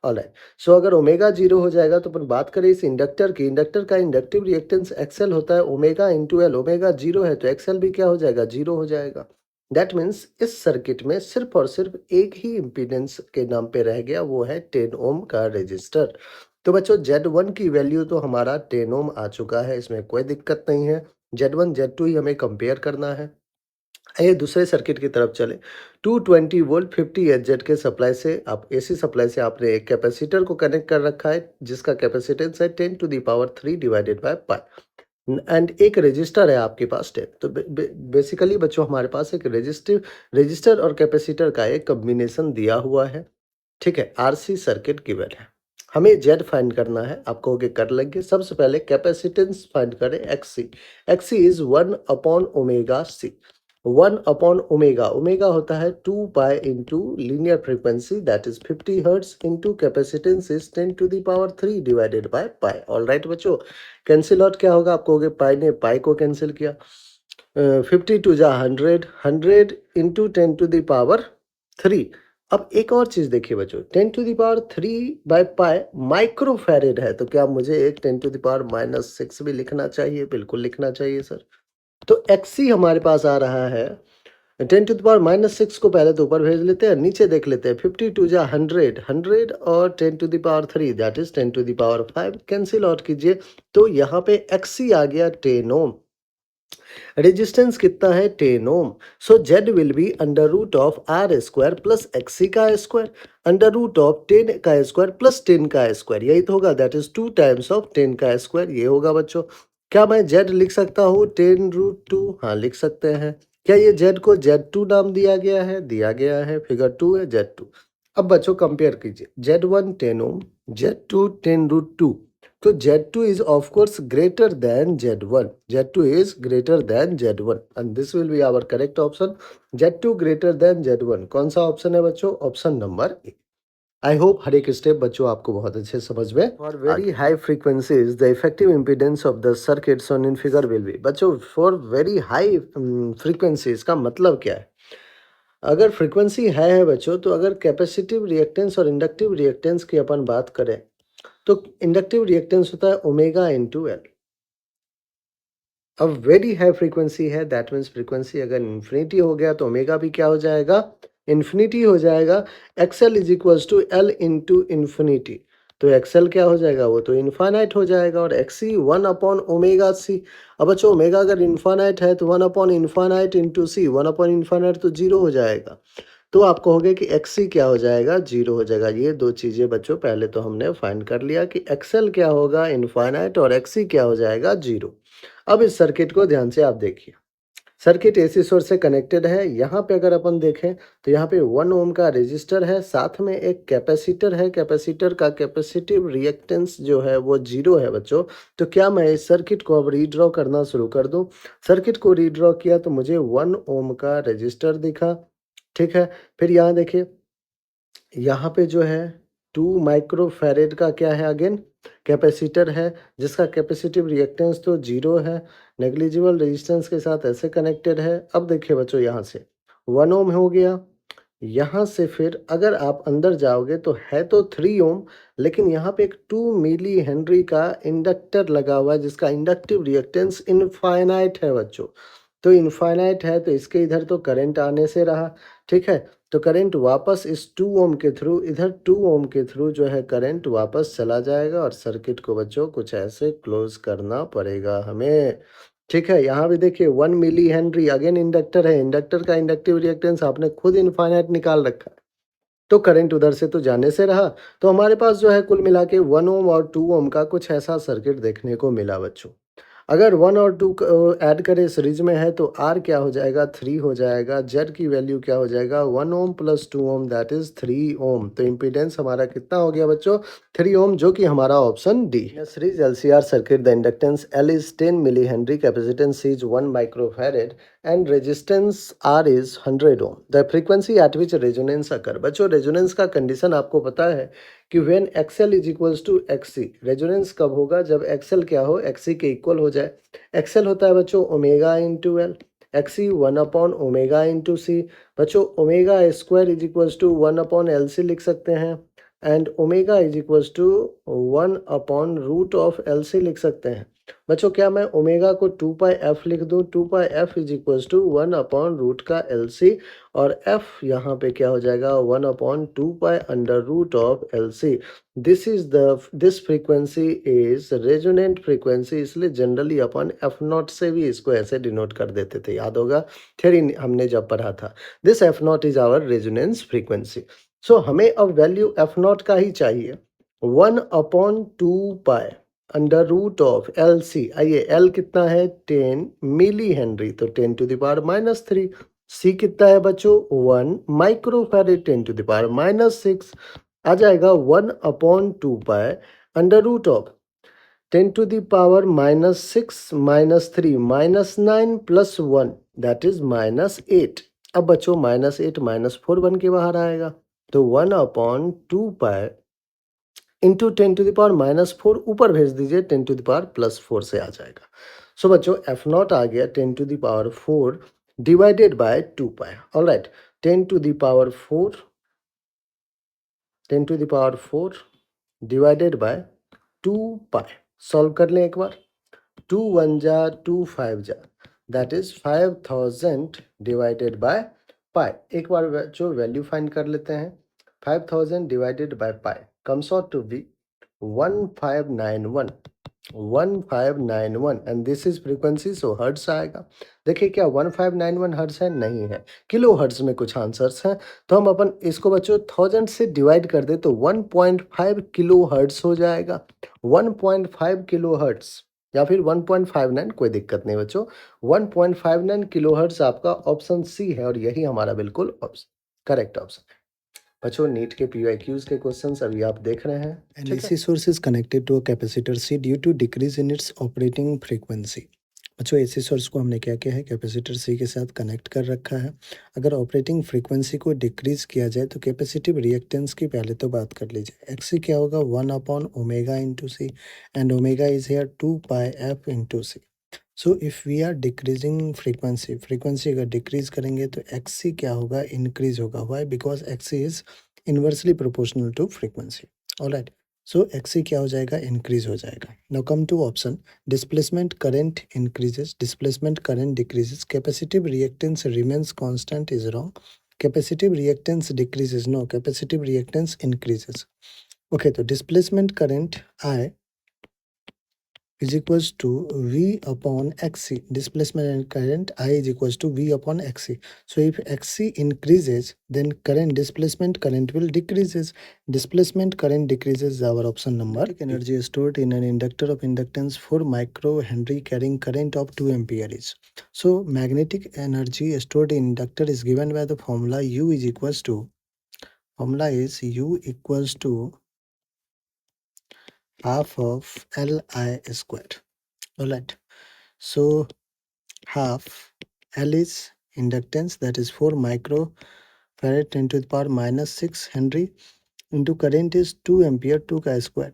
ऑलराइट, सो अगर ओमेगा जीरो हो जाएगा तो अपन बात करें इस इंडक्टर की, इंडक्टर का इंडक्टिव रिएक्टेंस एक्सएल होता है omega into L. Omega zero है तो एक्सएल भी क्या हो जाएगा, जीरो हो जाएगा। दैट मीन्स इस सर्किट में सिर्फ और सिर्फ एक ही इम्पीडेंस के नाम पे रह गया, वो है 10 ओम का रेजिस्टर। तो बच्चों Z1 की वैल्यू तो हमारा 10 ओम आ चुका है, इसमें कोई दिक्कत नहीं है। Z1 Z2 ही हमें कंपेयर करना है। आइए दूसरे सर्किट की तरफ चले। 220 वोल्ट 50 एचजेड के सप्लाई से, आप एसी सप्लाई से आपने एक कैपेसिटर को कनेक्ट कर रखा है जिसका कैपेसिटेंस है 10⁻³ डिवाइडेड बाय पाई, एंड एक रजिस्टर है आपके पास 10। तो बेसिकली बच्चों हमारे पास एक रजिस्टर और कैपेसिटर का एक कॉम्बिनेशन दिया हुआ है। ठीक है, आरसी सर्किट गिवन है, हमें जेड फाइंड करना है। आपको होगे कर लेंगे। सबसे पहले कैपेसिटेंस फाइंड करें, XC. XC is 1/ω/c। 1/ω, omega होता है 2π into linear frequency that is 50 hertz into capacitance is 10⁻³ divided by pi. All right बच्चों, कैंसिल आउट क्या होगा, आपको होगे पाई ने पाई को कैंसिल किया, 50 टू जा 100, 100 इंटू 10⁻³ अब एक और चीज देखिए बच्चों, 10⁻³ बाय पाई माइक्रो फैरेड है, तो क्या मुझे एक 10⁻⁻6 भी लिखना चाहिए? बिल्कुल लिखना चाहिए सर। तो XC हमारे पास आ रहा है 10⁻⁻6 को पहले तो ऊपर भेज लेते हैं, नीचे देख लेते हैं। 50 टू जा 100, 100 और 10⁻³ दैट इज 10⁻5 कैंसिल आउट कीजिए, तो यहाँ पे XC आ गया 10 ओम। रेजिस्टेंस कितना है, 10 ohm. So Z will be √of R² plus XC का स्क्वायर, √ऑफ 10 का स्क्वायर प्लस 10 का स्क्वायर, यही तो होगा, दैट इज 2 टाइम्स ऑफ 10 का स्क्वायर, ये होगा बच्चों। क्या मैं Z लिख सकता हूँ 10√2? हाँ लिख सकते हैं। क्या ये Z को Z2 नाम दिया गया है? दिया गया है, फिगर 2 है Z2। अब बच्चों कंपेयर कीजिए, Z1 10 ओम, Z2 10√2, तो Z2 is of course greater than Z1. Z2 is greater than Z1 and this will be our correct option. Z2 greater than Z1 कौन सा ऑप्शन है बच्चों? Option number A. I hope हर एक step बच्चों आपको बहुत अच्छे समझ में। For very high frequencies the effective impedance of the circuit shown in figure will be. बच्चों फॉर वेरी हाई फ्रीक्वेंसीज का मतलब क्या है? अगर फ्रीक्वेंसी है बच्चों, तो अगर कैपेसिटिव रिएक्टेंस और इंडक्टिव रिएक्टेंस की अपन बात करें तो इंडक्टिव रिएक्टेंस होता है ओमेगा इंटू एल। अब वेरी हाई फ्रीक्वेंसी है, दैट मीन्स फ्रीक्वेंसी अगर इन्फिनिटी हो गया तो ओमेगा भी क्या हो जाएगा, इन्फिनिटी हो जाएगा। XL is equals to L into infinity, तो एक्सएल क्या हो जाएगा, वो तो इन्फानाइट हो जाएगा, और एक्सी 1/ओमेगा सी। अब बच्चों ओमेगा अगर इन्फानाइट है तो 1/इन्फानाइट इंटू सी, 1/इन्फानाइट तो जीरो हो जाएगा। तो आप कहोगे कि एक्सी क्या हो जाएगा, जीरो हो जाएगा। ये दो चीज़ें बच्चों पहले तो हमने फाइंड कर लिया कि एक्सएल क्या होगा, इन्फानाइट, और एक्सी क्या हो जाएगा, जीरो। अब इस सर्किट को ध्यान से आप देखिए। सर्किट एसी सोर्स से कनेक्टेड है। यहाँ पे अगर अपन देखें तो यहाँ पे 1 ओम का रेजिस्टर है, साथ में एक कैपेसिटर है। कैपेसिटर का कैपेसिटिव रिएक्टेंस जो है वो जीरो है बच्चों। तो क्या मैं इस सर्किट को अब रीड्रॉ करना शुरू कर दूं? सर्किट को रीड्रॉ किया तो मुझे 1 ओम का रेजिस्टर दिखा, ठीक है। फिर यहाँ देखिए, यहाँ पे जो है 2 माइक्रोफैरेड का क्या है, अगेन कैपेसिटर है, जिसका कैपेसिटिव रिएक्टेंस तो जीरो है, नेग्लिजिबल रेजिस्टेंस के साथ ऐसे कनेक्टेड है। अब देखिए बच्चों, यहाँ से 1 ओम हो गया। यहाँ से फिर अगर आप अंदर जाओगे तो है तो 3 ओम, लेकिन यहाँ पे एक 2 मिली हेनरी का इंडक्टर लगा हुआ है, जिसका इंडक्टिव रिएक्टेंस इनफाइनाइट है बच्चों। तो इनफाइनाइट है तो इसके इधर तो करंट आने से रहा, ठीक है। तो करंट वापस इस 2 ओम के थ्रू, इधर 2 ओम के थ्रू जो है करंट वापस चला जाएगा, और सर्किट को बच्चों कुछ ऐसे क्लोज करना पड़ेगा हमें, ठीक है। यहाँ भी देखिए 1 मिली हेनरी, अगेन इंडक्टर है, इंडक्टर का इंडक्टिव रिएक्टेंस आपने खुद इनफाइनाइट निकाल रखा है, तो करंट उधर से तो जाने से रहा। तो हमारे पास जो है कुल मिला के 1 ओम और 2 ओम का कुछ ऐसा सर्किट देखने को मिला बच्चों। अगर 1 और 2 ऐड करें सीरीज में है तो R क्या हो जाएगा, 3 हो जाएगा। Z की वैल्यू क्या हो जाएगा, 1 ohm plus 2 ohm, that is 3 ohm. तो इम्पीडेंस हमारा कितना हो गया बच्चों, 3 ओम, जो कि हमारा ऑप्शन डी है। Series LCR circuit, the inductance L is 10 millihenry, capacitance C is 1 microfarad and resistance R is 100 ohm. The frequency at which resonance occur. बच्चों रेजोनेंस का कंडीशन आपको पता है कि when XL is equals to XC, resonance कब होगा, जब XL क्या हो, XC के इक्वल हो जाए। XL होता है बच्चों ओमेगा इंटू एल, XC 1/ओमेगा इंटू सी। बच्चों omega square is equals to 1/LC लिख सकते हैं, and omega is equals to 1/√ऑफ LC लिख सकते हैं। बच्चों क्या मैं ओमेगा को 2 पाई एफ लिख दूं, 2 pi F is equals to 1/रूट का LC, और एफ यहाँ पे क्या हो जाएगा, 1/2 pi under root of LC। This frequency is resonant frequency, इसलिए जनरली अपन F0 से भी इसको ऐसे डिनोट कर देते थे, याद होगा थ्योरी हमने जब पढ़ा था। This F0 is our resonance frequency. So हमें अब वैल्यू F0 का ही चाहिए, 1/2 pi under root of LC। आइए L कितना है, 10 मिली हेनरी, तो 10 टू द पावर -3। C कितना है बच्चों, 1 माइक्रोफैरेड, 10 टू द पावर -6। आ जाएगा 1/2 pi under root of 10 to the power -6 -3 -9 plus 1, that is -8। अब बच्चों -8 -4 बन के बाहर आएगा, तो 1/2 pi into 10 to the power -4 ऊपर भेज दीजिए, 10 टू द पावर +4 से आ जाएगा। सो बच्चों F0 आ गया 10 to the power 4 divided by 2 pi. All right, 10 to the power 4, 10 to the power 4 divided by 2 pi. Solve कर लें एक बार, 2 1 जा 2 5 जा, that is 5000 divided by pi. एक बार जो वैल्यू फाइंड कर लेते हैं, 5000 divided by pi comes out to be 1591, 1591, and this is frequency, so hertz आएगा। देखिए क्या 1591 हर्ट्स है, नहीं है, किलो हर्ट्स में कुछ आंसर्स हैं। तो हम अपन इसको बच्चों 1000 से डिवाइड कर दे तो 1.5 किलो हर्ट्स हो जाएगा, 1.5 किलो हर्ट्स, या फिर 1.59, कोई दिक्कत नहीं बच्चों। 1.59 किलोहर्ट्ज आपका ऑप्शन सी है, और यही हमारा बिल्कुल ऑप्शन करेक्ट ऑप्शन है। बच्चों नीट के PYQs के क्वेश्चंस अभी आप देख रहे हैं। An AC source is connected to a capacitor C due to decrease in its operating frequency. बच्चों AC सोर्स को हमने क्या किया है, कैपेसिटर C के साथ कनेक्ट कर रखा है। अगर ऑपरेटिंग फ्रीक्वेंसी को डिक्रीज किया जाए तो कैपेसिटिव रिएक्टेंस की पहले तो बात कर लीजिए। XC क्या होगा, 1/ओमेगा into C, and omega is here 2 pi F into C. So if we are decreasing frequency अगर डिक्रीज करेंगे तो XC क्या होगा, इंक्रीज होगा। Why, because XC is inversely proportional to frequency. Alright, so XC क्या हो जाएगा, इंक्रीज हो जाएगा। Now come to option, displacement current increases, displacement current decreases, capacitive reactance remains constant is wrong, capacitive reactance decreases, no, capacitive reactance increases. Okay, so displacement current I is equals to V upon XC. Displacement current I is equals to V upon XC. So if XC increases, then current displacement current will decreases. Displacement current decreases our option number. Energy is stored in an inductor of inductance 4 microhenry carrying current of 2 ampere is. So magnetic energy stored in inductor is given by the formula U is equals to U equals to half of Li squared. Alright. So half L is inductance, that is 4 microfarad 10 to the power minus 6 Henry, into current is 2 ampere 2 ka square.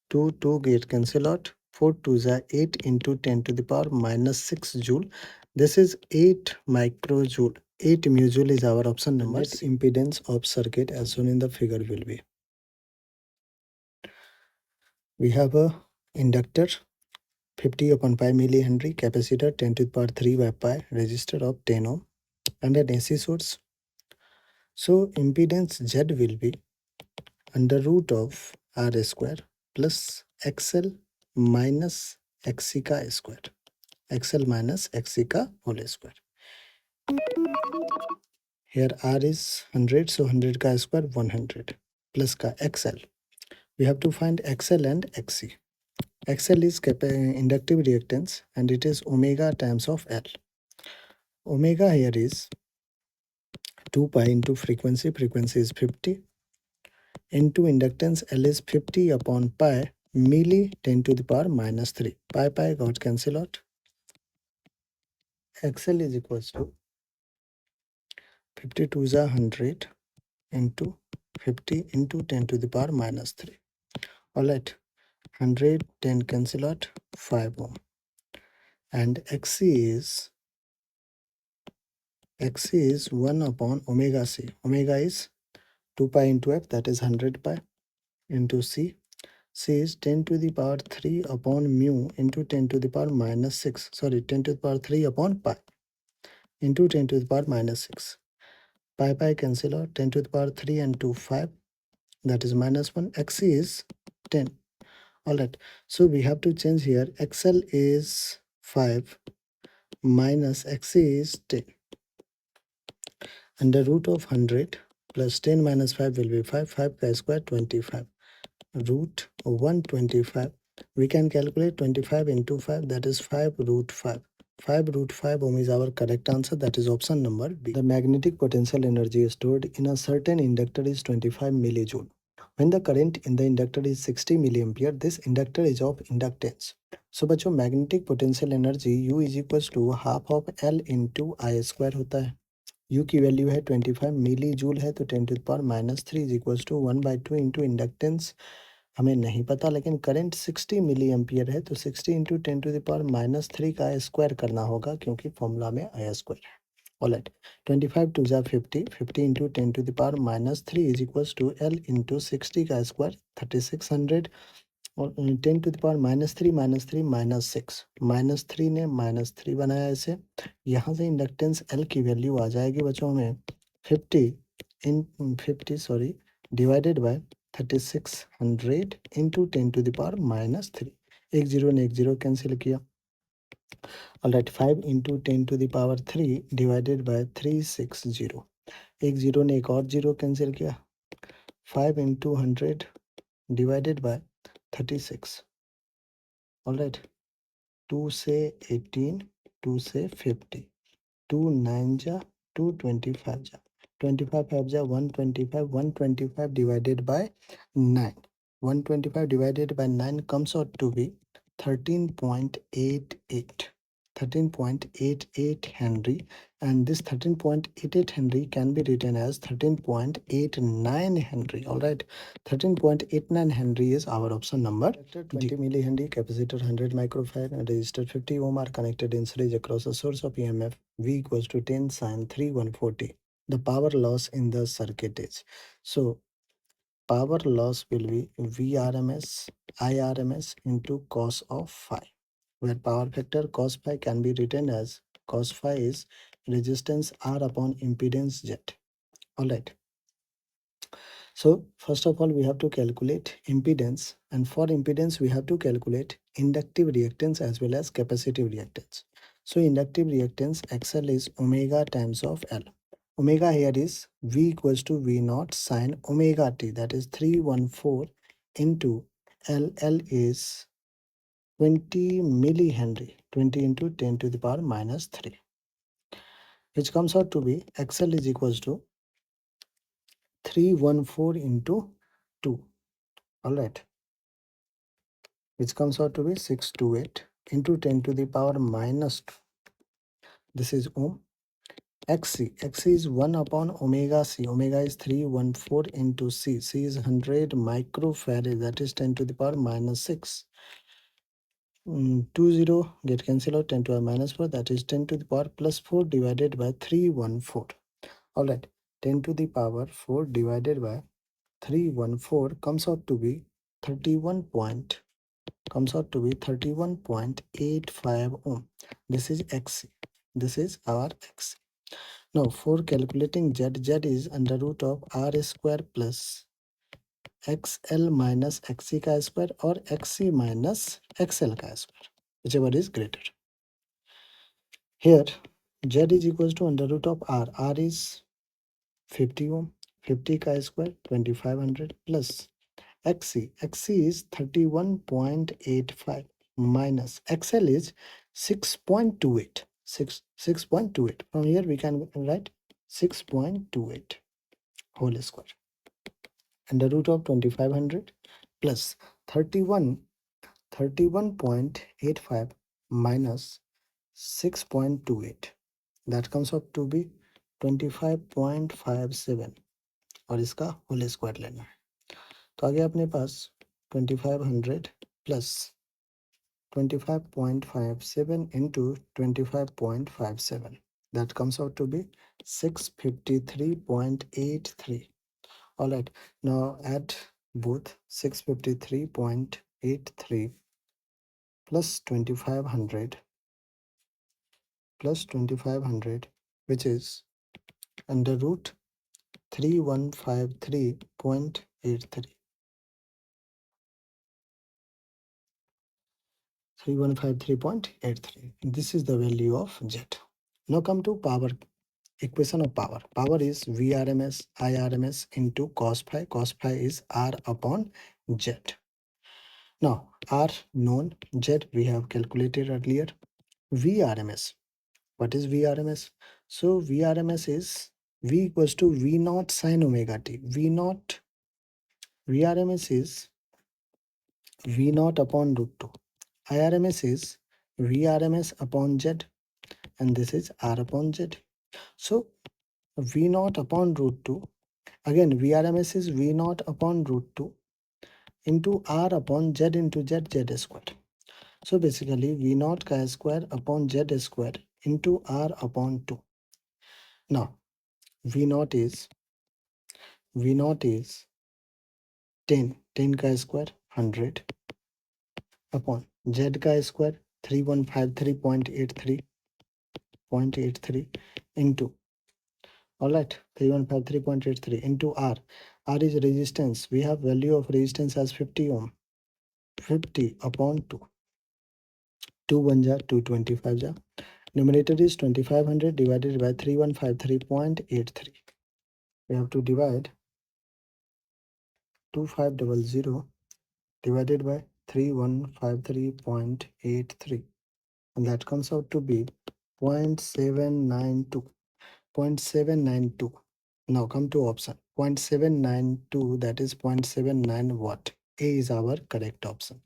2 get cancel out. 4 2s are 8 into 10 to the power minus 6 joule. This is 8 microjoule. 8 mu joule is our option number. Net impedance of circuit as shown in the figure will be. We have a inductor 50 upon pi millihenry, capacitor 10 to the power 3 by pi, resistor of 10 ohm, and an AC source. So impedance Z will be under root of R square plus XL minus XC ka square. XL minus XC ka whole square. Here R is 100, so 100 ka square 100 plus ka XL. We have to find XL and XC. XL is inductive reactance and it is omega times of L. Omega here is 2 pi into frequency is 50, into inductance L is 50 upon pi milli 10 to the power minus 3. Pi got cancel out. XL is equals to 52 is 100 into 50 into 10 to the power minus 3. Alright, 100, 10 cancel out, 5 ohm. And XC is 1 upon omega C. Omega is 2 pi into F, that is 100 pi, into C. C is 10 to the power 3 upon mu into 10 to the power minus 6. Sorry, 10 to the power 3 upon pi into 10 to the power minus 6. Pi cancel out. 10 to the power 3 and 2 5. That is minus 1. XC is 10. Alright. So we have to change here. XL is 5 minus XC is 10. Under root of 100 plus 10 minus 5 will be 5. 5 pi square 25. Root 125. We can calculate 25 into 5, that is 5 root 5. 5 root 5 ohm is our correct answer, that is option number B. The magnetic potential energy stored in a certain inductor is 25 millijoule. When the current in the inductor is 60 milliampere, this inductor is of inductance. So बच्चों magnetic potential energy U is equals to half of L into I square होता है. U की value है 25 milli joule है, तो 10 to the power minus 3 is equals to 1/2 into inductance हमें नहीं पता, लेकिन करंट 60 मिली एम्पियर है, तो 60 into 10 to the power minus 3 का स्क्वायर करना होगा, क्योंकि फॉर्मूला में आया स्क्वायर है. ऑलराइट, 25 टू जा 50, 50 into 10 to the power minus 3 is equals to L into 60 का स्क्वायर 3600, और 10 to the power minus 3 minus 6, minus 3 ने माइनस 3 बनाया इसे. यहाँ से इंडक्टेंस L की वैल्यू आ जाएगी बच्चों में 50 divided by 3600 into 10 to the power minus 3. एक जीरो ने एक जीरो कैंसिल किया. All right, 5 into 10 to the power 3 divided bye 360. एक जीरो ने एक और जीरो कैंसिल किया. 5 इंटू 100 डिवाइडेड बाय 36. ऑलराइट, 2 से 18, 2 से 50, 2 9 जा 2 25 जा 25 5 जा 125, 125 divided by 9. 125 divided by 9 comes out to be 13.88. 13.88 Henry, and this 13.88 Henry can be written as 13.89 Henry. Alright, 13.89 Henry is our option number. 20 millihenry, capacitor 100 microfarad, and resistor 50 ohm are connected in series across a source of EMF V equals to 10 sin 3 140. The power loss in the circuit is. So power loss will be Vrms Irms into cos of phi, where power factor cos phi can be written as cos phi is resistance R upon impedance Z. Alright. So first of all, we have to calculate impedance, and for impedance we have to calculate inductive reactance as well as capacitive reactance. So inductive reactance XL is omega times of L. Omega here is V equals to V naught sine omega t, that is 314 into L is 20 millihenry, 20 into 10 to the power minus 3, which comes out to be XL is equals to 314 into 2. Alright, which comes out to be 628 into 10 to the power minus 2. This is ohm. Xc is 1 upon omega c. Omega is 314 into c. C is 100 microfarad, that is 10 to the power minus 6. 20 get cancelled out, 10 to the power minus 4, that is 10 to the power plus 4 divided by 314. Alright, 10 to the power 4 divided by 314 comes out to be 31.85 ohm. This is Xc. This is our Xc. Now for calculating Z, Z is under root of R square plus XL minus XC ka square or XC minus XL ka square, whichever is greater. Here Z is equals to under root of R. R is 50 ohm. 50 ka square 2500 plus XC is 31.85 minus XL is 6.28. 6.28. From here we can write 6.28 whole square. Under root of 2500 plus 31.85 minus 6.28. That comes up to be 25.57 और इसका whole square लेना है. तो आगे अपने पास 2500 plus 25.57 into 25.57, that comes out to be 653.83. Alright, now add both 653.83 plus 2500 plus 2500, which is under root 3153.83. 3153.83. This is the value of Z. Now come to power. Equation of power. Power is Vrms Irms into cos phi. Cos phi is R upon Z. Now R known, Z we have calculated earlier. Vrms. What is Vrms? So Vrms is V equals to V naught sine omega t. Vrms is V naught upon root 2. Irms is Vrms upon Z, and this is R upon Z. So V naught upon root 2. Again, Vrms is V naught upon root 2 into R upon Z into Z square. So basically V naught ka square upon Z square into R upon 2. Now V naught is 10 ka square 100 upon Z ka square 3153.83 into, alright, 3153.83 into R. R is resistance. We have value of resistance as 50 ohm. 50 upon 2. 2 1 ja 225 ja. Numerator is 2500 divided by 3153.83. We have to divide 2500 divided by 3153.83, and that comes out to be 0.792. 0.792. Now come to option 0.792, that is 0.79 watt. A is our correct option.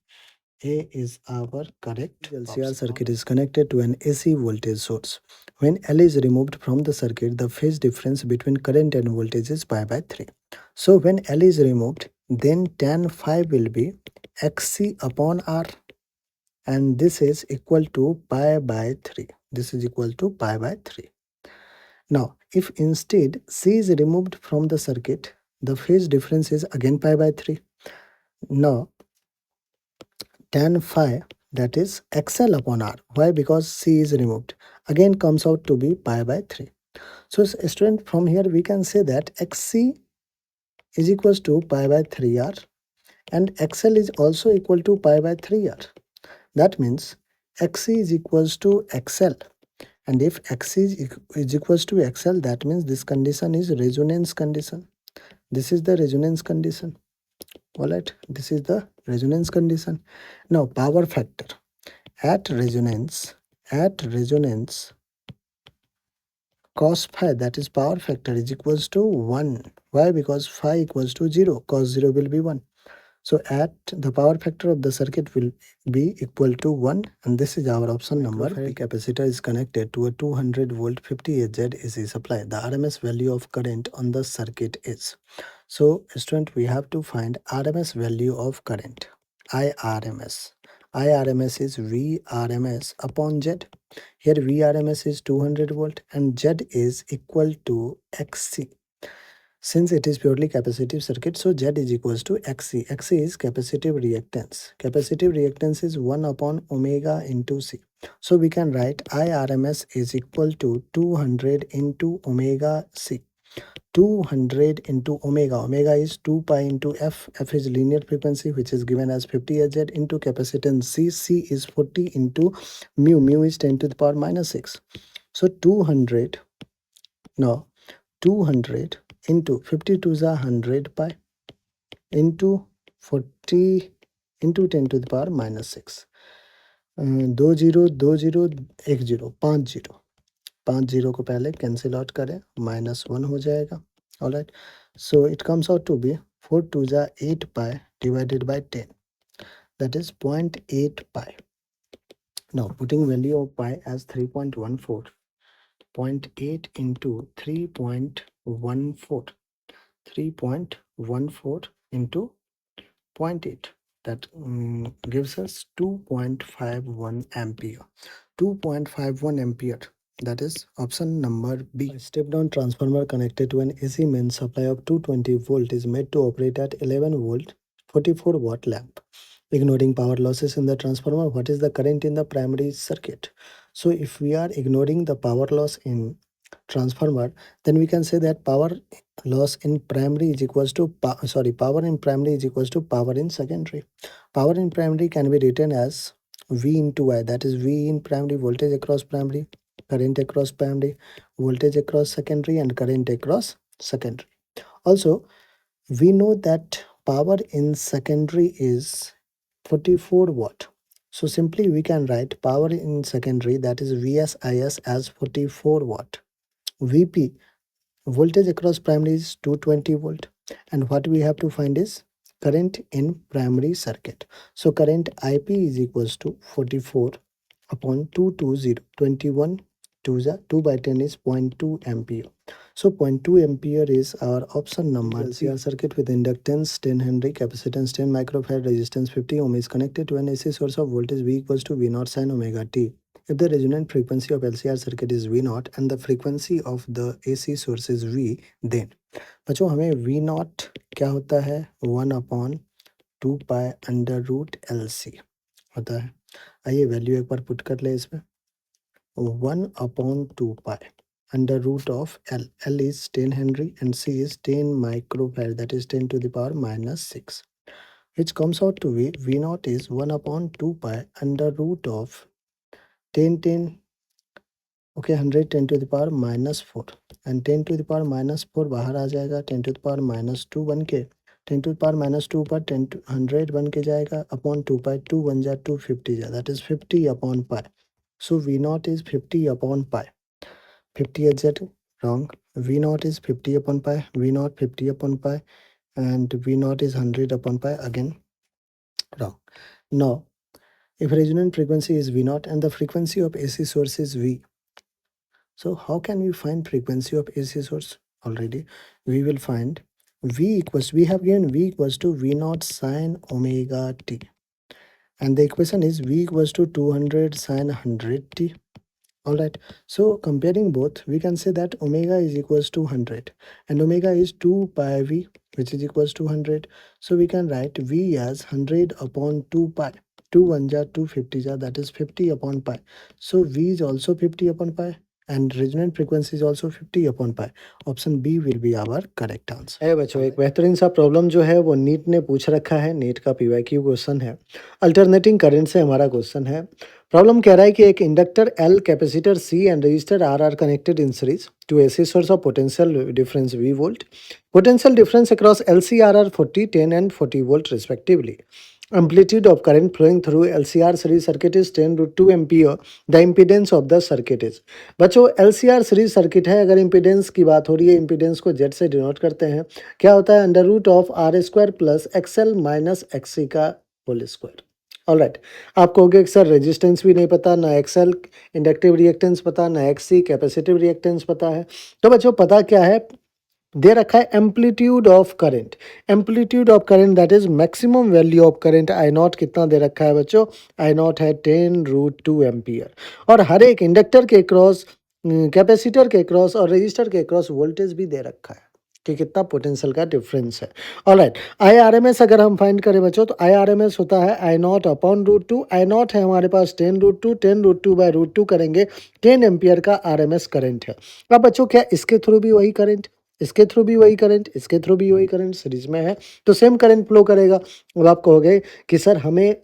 A is our correct LCR circuit is connected to an AC voltage source. When L is removed from the circuit, the phase difference between current and voltage is pi by 3. So when L is removed, then tan phi will be Xc upon R, and this is equal to pi by 3. This is equal to pi by 3. Now, if instead C is removed from the circuit, the phase difference is again pi by 3. Now, tan phi, that is XL upon R. Why? Because C is removed. Again comes out to be pi by 3. So student, from here we can say that XC is equals to pi by 3r, and XL is also equal to pi by 3r. That means XC is equals to XL. And if XC is equals to XL, that means this condition is resonance condition. This is the resonance condition. Alright, this is the resonance condition. Now power factor. At resonance, cos phi, that is power factor, is equals to 1. Why? Because phi equals to 0. Cos 0 will be 1. So at the power factor of the circuit will be equal to 1, and this is our option number. The capacitor is connected to a 200 volt 50 AZ AC supply. The RMS value of current on the circuit is. So student, we have to find RMS value of current. IRMS. IRMS is VRMS upon Z. Here VRMS is 200 volt and Z is equal to XC. Since it is purely capacitive circuit, so Z is equals to XC. XC is capacitive reactance. Capacitive reactance is 1 upon omega into C. So we can write IRMS is equal to 200 into omega C. 200 into omega. Omega is 2 pi into F. F is linear frequency, which is given as 50 Hz, into capacitance C. C is 40 into mu. Mu is 10 to the power minus 6. So 200. Now 200 into 52 is 100 pi into 40 into 10 to the power minus 6. 2 0 2 0 1 0 5 0 5 0 को पहले cancel out करें, -1 हो जाएगा. All right, so it comes out to be 4 2 8 pi divided by 10, that is 0.8 pi. Now putting value of pi as 3.14, 0.8 into 3.14, 3.14 into 0.8, that gives us 2.51 ampere. 2.51 ampere, that is option number B. A step down transformer connected to an AC main supply of 220 volt is made to operate at 11 volt 44 watt lamp. Ignoring power losses in the transformer, what is the current in the primary circuit? So if we are ignoring the power loss in transformer, then we can say that power loss in primary is equals to power in primary is equals to power in secondary. Power in primary can be written as V into I, that is V in primary, voltage across primary, current across primary, voltage across secondary, and current across secondary. Also, we know that power in secondary is 44 watt. So simply we can write power in secondary, that is VSIS, as 44 watt. VP, voltage across primary, is 220 volt, and what we have to find is current in primary circuit. So current IP is equals to 44 upon 220, 21 2 by 10 is 0.2 ampere. So 0.2 ampere is our option number C. A circuit with inductance 10 Henry, capacitance 10 microfarad, resistance 50 ohm is connected to an AC source of voltage V equals to V naught sin omega t. If the resonant frequency of LCR circuit is V naught and the frequency of the AC source is V, then बच्चों हमें V naught क्या होता है, 1 upon 2 pi under root LC होता है. आइए value एक बार put कर ले इसमें. 1 upon 2 pi under root of L. L is 10 Henry and C is 10 microfarad, that is 10 to the power minus 6, which comes out to be V naught is 1 upon 2 pi under root of 10, okay, 100 10 to the power minus 4, and 10 to the power minus 4 बाहर आ जाएगा, 10 to the power minus 2 बन के 10 to the power minus 2 पर 10 to 100 बन के जाएगा upon 2 pi, 2 बन जा 250 जा, that is 50 upon pi. So V naught is 50 upon pi. 50 HZ wrong. V naught is 50 upon pi. V naught 50 upon pi, and V naught is 100 upon pi, again wrong. Now, if resonant frequency is V naught and the frequency of AC source is V, so how can we find frequency of AC source? Already we will find V equals, we have given V equals to V naught sin omega t, and the equation is V equals to 200 sin 100 t. Alright, so comparing both, we can say that omega is equals to 100 and omega is 2 pi V, which is equals to 100. So we can write V as 100 upon 2 pi. 2 1 ja 250 ja, that is 50 upon pi. So V is also 50 upon pi. and resonant frequency is also 50 upon pi. Option B will be our correct answer. है बच्चों, एक बेहतरीन सा problem जो है वो NEET ने पूछ रखा है, नीट का पीवाईक्यू क्वेश्चन है, अल्टरनेटिंग करंट से हमारा क्वेश्चन है। प्रॉब्लम कह रहा है कि एक inductor L, capacitor C and resistor R are connected in series to AC source of potential difference V volt. Potential difference across LCR are 40, 10 and 40 volt respectively. Amplitude of current flowing through LCR series circuit is 10 root 2 ampere. The impedance of the circuit is। बच्चों LCR series circuit है, अगर impedance की बात हो रही है, impedance को Z से डिनोट करते हैं, क्या होता है under root of R square plus XL minus XC का होल स्क्वायर। ऑल राइट, आप कहोगे कि सर रेजिस्टेंस भी नहीं पता, ना एक्सएल इंडक्टिव रिएक्टेंस पता, ना एक्सी कैपेसिटिव रिएक्टेंस पता है। तो बच्चों पता क्या है, दे रखा है amplitude of current. Amplitude of current that is maximum value of current I not कितना दे रखा है बच्चों, आई नॉट है 10 रूट 2 एम्पियर। और हर एक इंडक्टर के क्रॉस, कैपेसिटर के क्रॉस और रजिस्टर के क्रॉस वोल्टेज भी दे रखा है कि कितना पोटेंशियल का डिफरेंस है। All right, I R M S अगर हम फाइंड करें बच्चों तो आई आर एम एस होता है I naught upon root 2। I naught है हमारे पास 10 रूट 2, 10 रूट 2 बाय रूट 2 करेंगे, 10 एम्पियर का आर एम एस करेंट है। अब बच्चों क्या इसके थ्रू भी वही करंट, इसके थ्रू भी वही करंट, इसके थ्रू भी वही करंट सीरीज में है, तो सेम करंट फ्लो करेगा। अब आप कहोगे कि सर हमें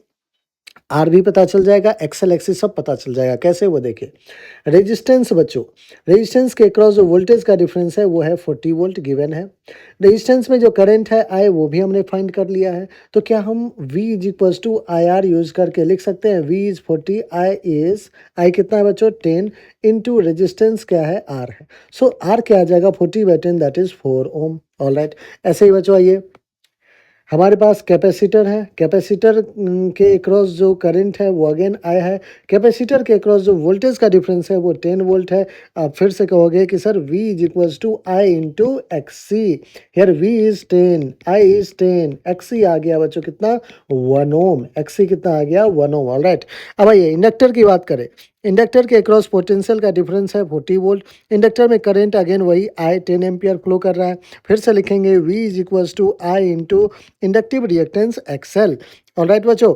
आर भी पता चल जाएगा, एक्सएल एक्सी सब पता चल जाएगा, कैसे वो देखिए। रेजिस्टेंस बच्चों, रेजिस्टेंस के क्रॉस जो वोल्टेज का डिफरेंस है वो है 40 वोल्ट गिवन है। रेजिस्टेंस में जो करंट है आई वो भी हमने फाइंड कर लिया है। तो क्या हम V is equals to I R use करके लिख सकते हैं, V इज 40, आई कितना है बच्चों 10 इंटू रेजिस्टेंस क्या है R है। सो R क्या आ जाएगा 40/10 that is 4 ohm. All right, ऐसे ही बच्चों आइए, हमारे पास कैपेसिटर है, कैपेसिटर के अक्रॉस जो करंट है वो अगेन आई है, कैपेसिटर के अक्रॉस जो वोल्टेज का डिफरेंस है वो 10 वोल्ट है। आप फिर से कहोगे कि sir V is equals to I into XC, here V is 10, I is 10, XC आ गया बच्चों कितना 1 ओम, एक्सी कितना आ गया 1 ओम। ऑल राइट, अब आइए इंडक्टर की बात करें, इंडक्टर के अक्रॉस पोटेंशियल का डिफरेंस है 40 वोल्ट, इंडक्टर में करंट अगेन वही आई 10 एम्पियर फ्लो कर रहा है। फिर से लिखेंगे V is equals to I into inductive reactance XL. All right बच्चों,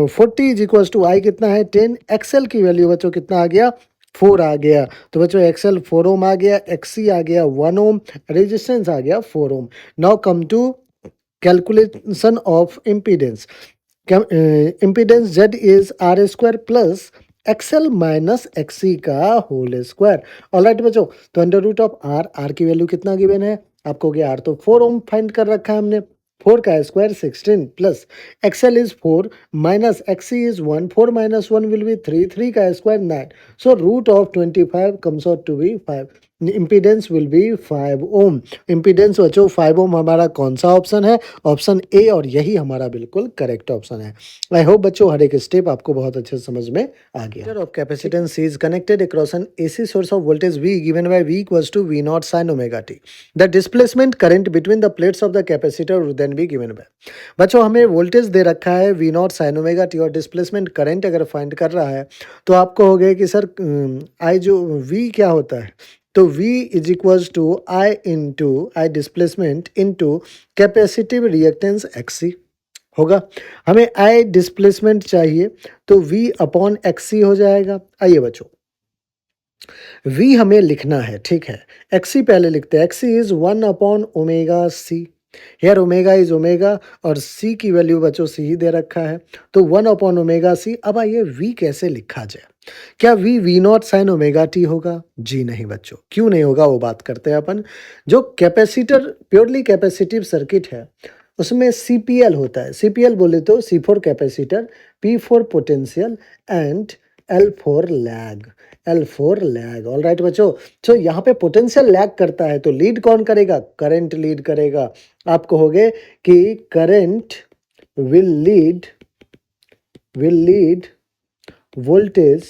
40 इज इक्वल्स टू आई कितना है 10, एक्सएल की वैल्यू बच्चों कितना आ गया 4 आ गया। तो बच्चों एक्सएल 4 ओम आ गया, एक्सी आ गया 1 ओम, रेजिस्टेंस आ गया 4 ohm. Now come to calculation of impedance. Impedance Z is R square plus XL minus XC का होल स्क्वायर। ऑलराइट बच्चों, तो अंडर रूट ऑफ आर की वैल्यू कितना गिवन है आपको, गया आर तो 4 ओम फाइंड कर रखा है हमने, 4 का स्क्वायर 16 प्लस XL is 4 minus XC is 1, 4 minus 1 will be 3, 3 का square 9, so root of 25 comes out to be 5। Impedance will be 5 ohm. Impedance बच्चों 5 ओम हमारा कौन सा ऑप्शन है, ऑप्शन ए, और यही हमारा बिल्कुल करेक्ट ऑप्शन है। आई होप बच्चों हर एक स्टेप आपको बहुत अच्छे से समझ में आ गया। Of capacitance is connected across N AC source of voltage V given by V equals to V naught sin omega t. The displacement current between the plates of the capacitor would then be given by। बच्चों हमें voltage दे रखा है V naught sin omega t और displacement current अगर find कर रहा है तो आप कहोगे कि सर आई जो V क्या होता है, तो V is equals to I into I displacement into capacitive reactance XC होगा। हमें आई डिस्प्लेसमेंट चाहिए तो V अपॉन XC हो जाएगा। आइए बच्चों, V हमें लिखना है, ठीक है, XC पहले लिखते हैं, XC is 1 upon omega C, here omega is omega और C की वैल्यू बच्चों C ही दे रखा है, तो 1 अपॉन ओमेगा C। अब आइए V कैसे लिखा जाए, क्या V nought sine omega T होगा, जी नहीं बच्चों, क्यों नहीं होगा वो बात करते हैं अपन। जो कैपेसिटर प्योरली कैपेसिटिव सर्किट है उसमें CPL होता है, CPL बोले तो C for capacitor, P for potential and L for lag, L for lag. All right बच्चों, तो यहाँ पे पोटेंशियल लैग करता है तो लीड कौन करेगा, करंट लीड करेगा। आप कहोगे कि करंट विल लीड वोल्टेज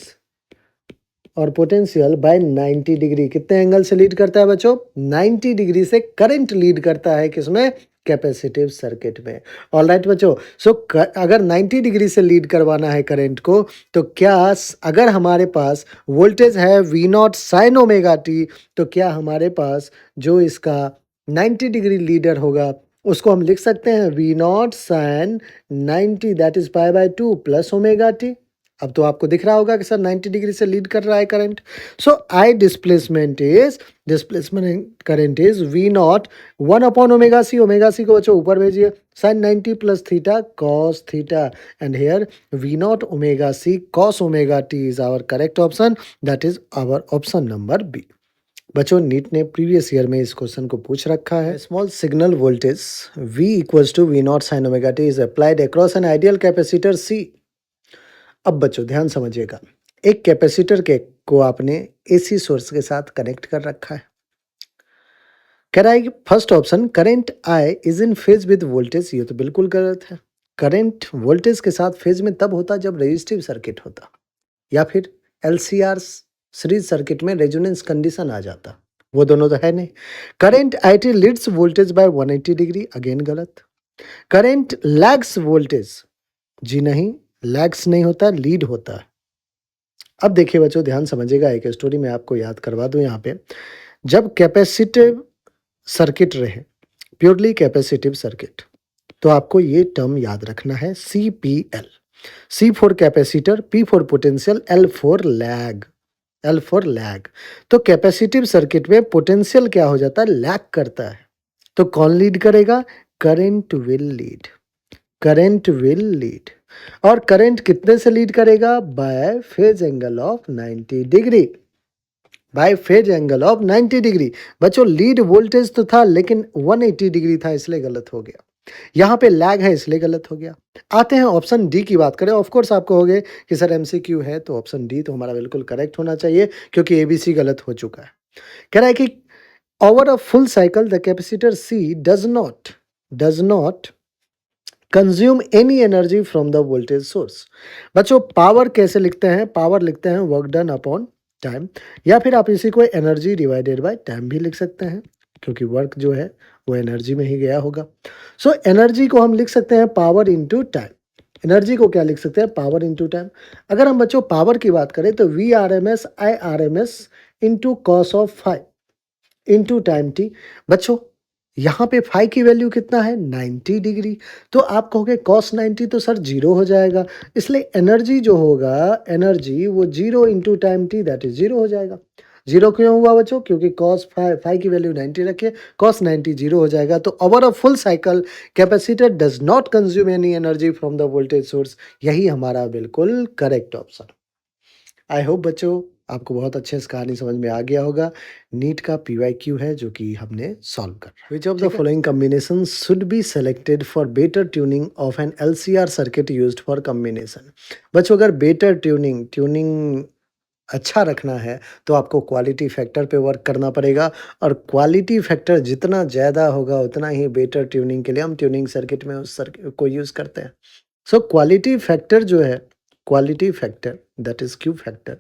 और पोटेंशियल बाय 90 डिग्री। कितने एंगल से लीड करता है बच्चों, 90 डिग्री से करंट लीड करता है किसमें, कैपेसिटिव सर्किट में। ऑल राइट बच्चों, सो अगर 90 डिग्री से लीड करवाना है करंट को तो क्या अगर हमारे पास वोल्टेज है V nought sine omega T, तो क्या हमारे पास जो इसका 90 डिग्री लीडर होगा उसको हम लिख सकते हैं V nought sine 90 that is pi by 2 plus omega T. अब तो आपको दिख रहा होगा कि सर 90 डिग्री से लीड कर रहा है current. So displacement current is V naught 1/ओमेगा सी को बच्चों ऊपर भेजिए, sine 90 plus theta cos theta, and here V naught omega C cos omega T is our correct option, that is our option number B. बच्चों NEET ने previous year में इस question को पूछ रखा है। Small signal voltage V equals to V not sine omega T is applied across an ideal capacitor C। अब बच्चों ध्यान समझिएगा, एक कैपेसिटर के को आपने AC सोर्स के साथ कनेक्ट कर रखा है। कह रहा है कि first option current I is in phase with voltage, ये तो बिल्कुल गलत है। करंट वोल्टेज के साथ फेज में तब होता जब रेजिस्टिव सर्किट होता, या फिर LCR सीरीज सर्किट में रेजोनेंस कंडीशन आ जाता, वो दोनों तो है नहीं। Current IT leads voltage by 180 degree, again गलत। करंट लैग्स वोल्टेज, जी नहीं, लैग्स नहीं होता, लीड होता है। अब देखिए बच्चों ध्यान समझिएगा, एक स्टोरी मैं आपको याद करवा दूं यहाँ पे। जब कैपेसिटिव सर्किट रहे, प्योरली कैपेसिटिव सर्किट, तो आपको ये टर्म याद रखना है CPL। C for capacitor, P for potential, L for lag. L for lag. तो कैपेसिटिव सर्किट में पोटेंशियल क्या हो जाता है, लैग करता है। तो कौन लीड करेगा, current will lead, current will lead. और करंट कितने से लीड करेगा, bye phase angle of 90 degree, bye phase angle of 90 degree. बच्चों लीड वोल्टेज तो था लेकिन 180 डिग्री था, इसलिए गलत हो गया। यहाँ पे लैग है इसलिए गलत हो गया। आते हैं ऑप्शन डी की बात करें। ऑफ कोर्स आप कहोगे कि सर MCQ है तो ऑप्शन डी तो हमारा बिल्कुल करेक्ट होना चाहिए, क्योंकि ABC गलत हो चुका है। कह रहा है कि over a full cycle the capacitor C does not consume any energy from the voltage source. बच्चों पावर कैसे लिखते हैं, पावर लिखते हैं वर्क डन अपॉन टाइम, या फिर आप इसी को एनर्जी डिवाइडेड बाय टाइम भी लिख सकते हैं, क्योंकि वर्क जो है वो एनर्जी में ही गया होगा। सो एनर्जी को हम लिख सकते हैं पावर इंटू टाइम। एनर्जी को क्या लिख सकते हैं, पावर इंटू टाइम। अगर हम बच्चों पावर की बात करें तो VRMS IRMS into cos of five into time T. बच्चों यहाँ पे फाई की वैल्यू कितना है, 90 डिग्री। तो आप कहोगे कॉस 90 तो सर जीरो हो जाएगा, इसलिए एनर्जी जो होगा, एनर्जी वो zero into time T that is zero हो जाएगा। जीरो क्यों हुआ बच्चों, क्योंकि कॉस फाई की वैल्यू 90 रखिए, कॉस 90 जीरो हो जाएगा। तो over a full cycle capacitor does not consume any energy from the voltage source, यही हमारा बिल्कुल करेक्ट ऑप्शन। आई होप बच्चों आपको बहुत अच्छे से कहानी समझ में आ गया होगा। नीट का PYQ है जो कि हमने सॉल्व कर रहा है। Which of the following combination should be selected for better tuning of an LCR circuit used for combination. बच्चों अगर बेटर ट्यूनिंग अच्छा रखना है तो आपको क्वालिटी फैक्टर पे वर्क करना पड़ेगा, और क्वालिटी फैक्टर जितना ज़्यादा होगा उतना ही बेटर ट्यूनिंग के लिए हम ट्यूनिंग सर्किट में उस सर्किट को यूज़ करते हैं। सो क्वालिटी फैक्टर जो है, quality factor that is Q factor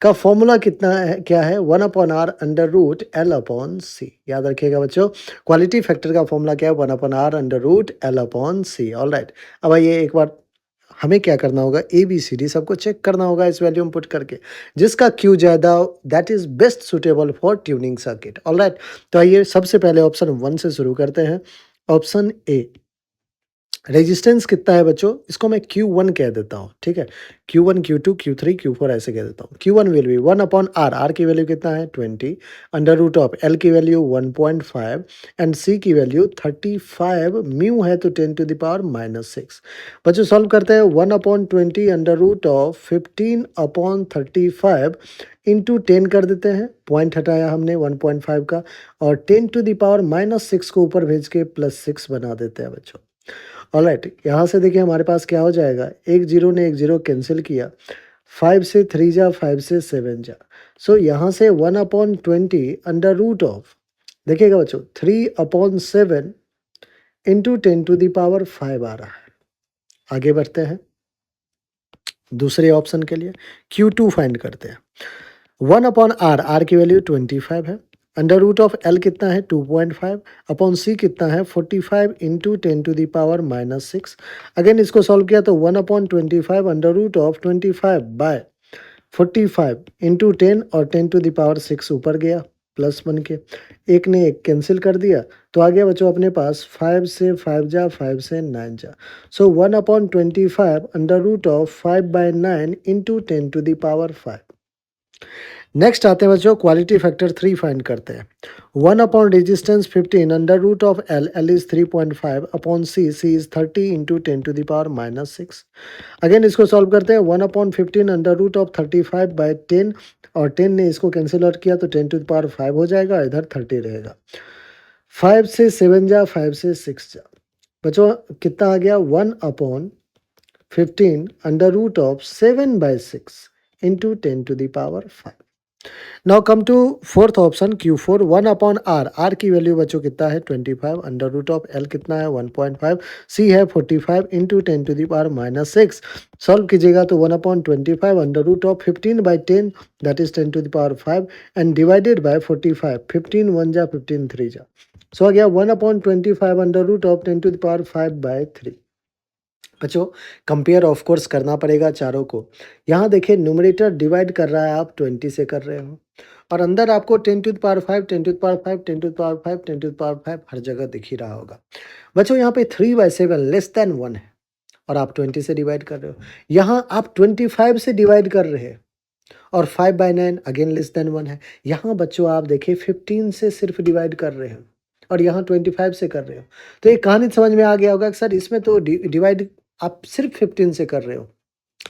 का फॉर्मूला कितना है, क्या है, 1/r under root L upon C। याद रखिएगा बच्चों, क्वालिटी फैक्टर का फॉर्मूला क्या है, 1/r under root L upon C। All right, अब आइए एक बार हमें क्या करना होगा, ABCD सबको चेक करना होगा इस वैल्यू में पुट करके, जिसका Q ज़्यादा that is best suitable for tuning circuit. All right, तो आइए सबसे पहले ऑप्शन 1 से शुरू करते हैं। ऑप्शन ए, रेजिस्टेंस कितना है बच्चों, इसको मैं Q1 कह देता हूँ, ठीक है। Q1 Q2 Q3 Q4 ऐसे कह देता हूँ। Q1 will be 1/r, R की वैल्यू कितना है 20, अंडर रूट ऑफ L की वैल्यू 1.5 एंड C की वैल्यू 35, म्यू है तो 10⁻⁻6। बच्चों सॉल्व करते हैं, 1/20 अंडर रूट ऑफ 15/35 इंटू 10 कर देते हैं, पॉइंट हटाया हमने 1.5 का, और 10⁻⁻6 को ऊपर भेज के +6 बना देते हैं बच्चों। ऑलराइट, यहाँ से देखिए हमारे पास क्या हो जाएगा, एक जीरो ने एक जीरो कैंसिल किया, 5 से 3 जा, 5 से 7 जा। सो यहाँ से 1/20 अंडर रूट ऑफ, देखिएगा बच्चों 3/7 इंटू 10⁻5 आ रहा है। आगे बढ़ते हैं दूसरे ऑप्शन के लिए, Q2 फाइंड करते हैं। 1/r, R की वैल्यू 25 है, अंडर रूट ऑफ L कितना है 2.5 अपॉन C कितना है 45 इंटू 10⁻⁻6। अगेन इसको सॉल्व किया तो 1/25 under root of 25 by 45 into 10 और 10⁻6 ऊपर गया, प्लस बन के, एक ने एक कैंसिल कर दिया, तो आ गया बच्चों अपने पास 5 से 5 जा, 5 से 9 जा। So 1/25 under root of 5/9 into 10⁵। Next आते हैं बच्चों क्वालिटी फैक्टर 3 फाइंड करते हैं। 1/रेजिस्टेंस 15 under root of L, L is 3.5 upon C, C is 30 into 10⁻⁻6। Again इसको सॉल्व करते हैं। 1/15 अंडर रूट ऑफ 35/10 और 10 ने इसको कैंसिल आउट किया तो 10⁵ हो जाएगा, इधर 30 रहेगा। 5 से 7 जा, 5 से 6 जा। बच्चों कितना आ गया 1/15 under root of 7/6 into 10⁵। Now come to fourth option Q4। 1/r, R की वैल्यू बच्चों कितना है 25, अंडर रूट ऑफ एल कितना है 1.5, सी है 45 इंटू 10⁻⁻6। सॉल्व कीजिएगा तो 1/25 under root of 15/10 that is 10⁵ and divided by 45, 15 1 जा 15 3 जा। सो आ गया 1/25 अंडर रूट ऑफ 10⁵/3। बच्चों कंपेयर ऑफ कोर्स करना पड़ेगा चारों को। यहाँ देखिए न्यूमरेटर डिवाइड कर रहा है, आप 20 से कर रहे हो और अंदर आपको 10⁵, 10⁵, 10⁵, 10⁵ हर जगह दिख ही रहा होगा। बच्चों यहाँ पे 3/7 लेस देन 1 है और आप 20 से डिवाइड कर रहे हो। यहाँ आप 25 से डिवाइड कर रहे हैं और 5/9 अगेन लेस देन 1 है। यहाँ बच्चों आप देखिए 15 से सिर्फ डिवाइड कर रहे हो और यहाँ 25 से कर रहे हो। तो एक कहानी समझ में आ गया होगा कि सर इसमें तो डिवाइड आप सिर्फ 15 से कर रहे हो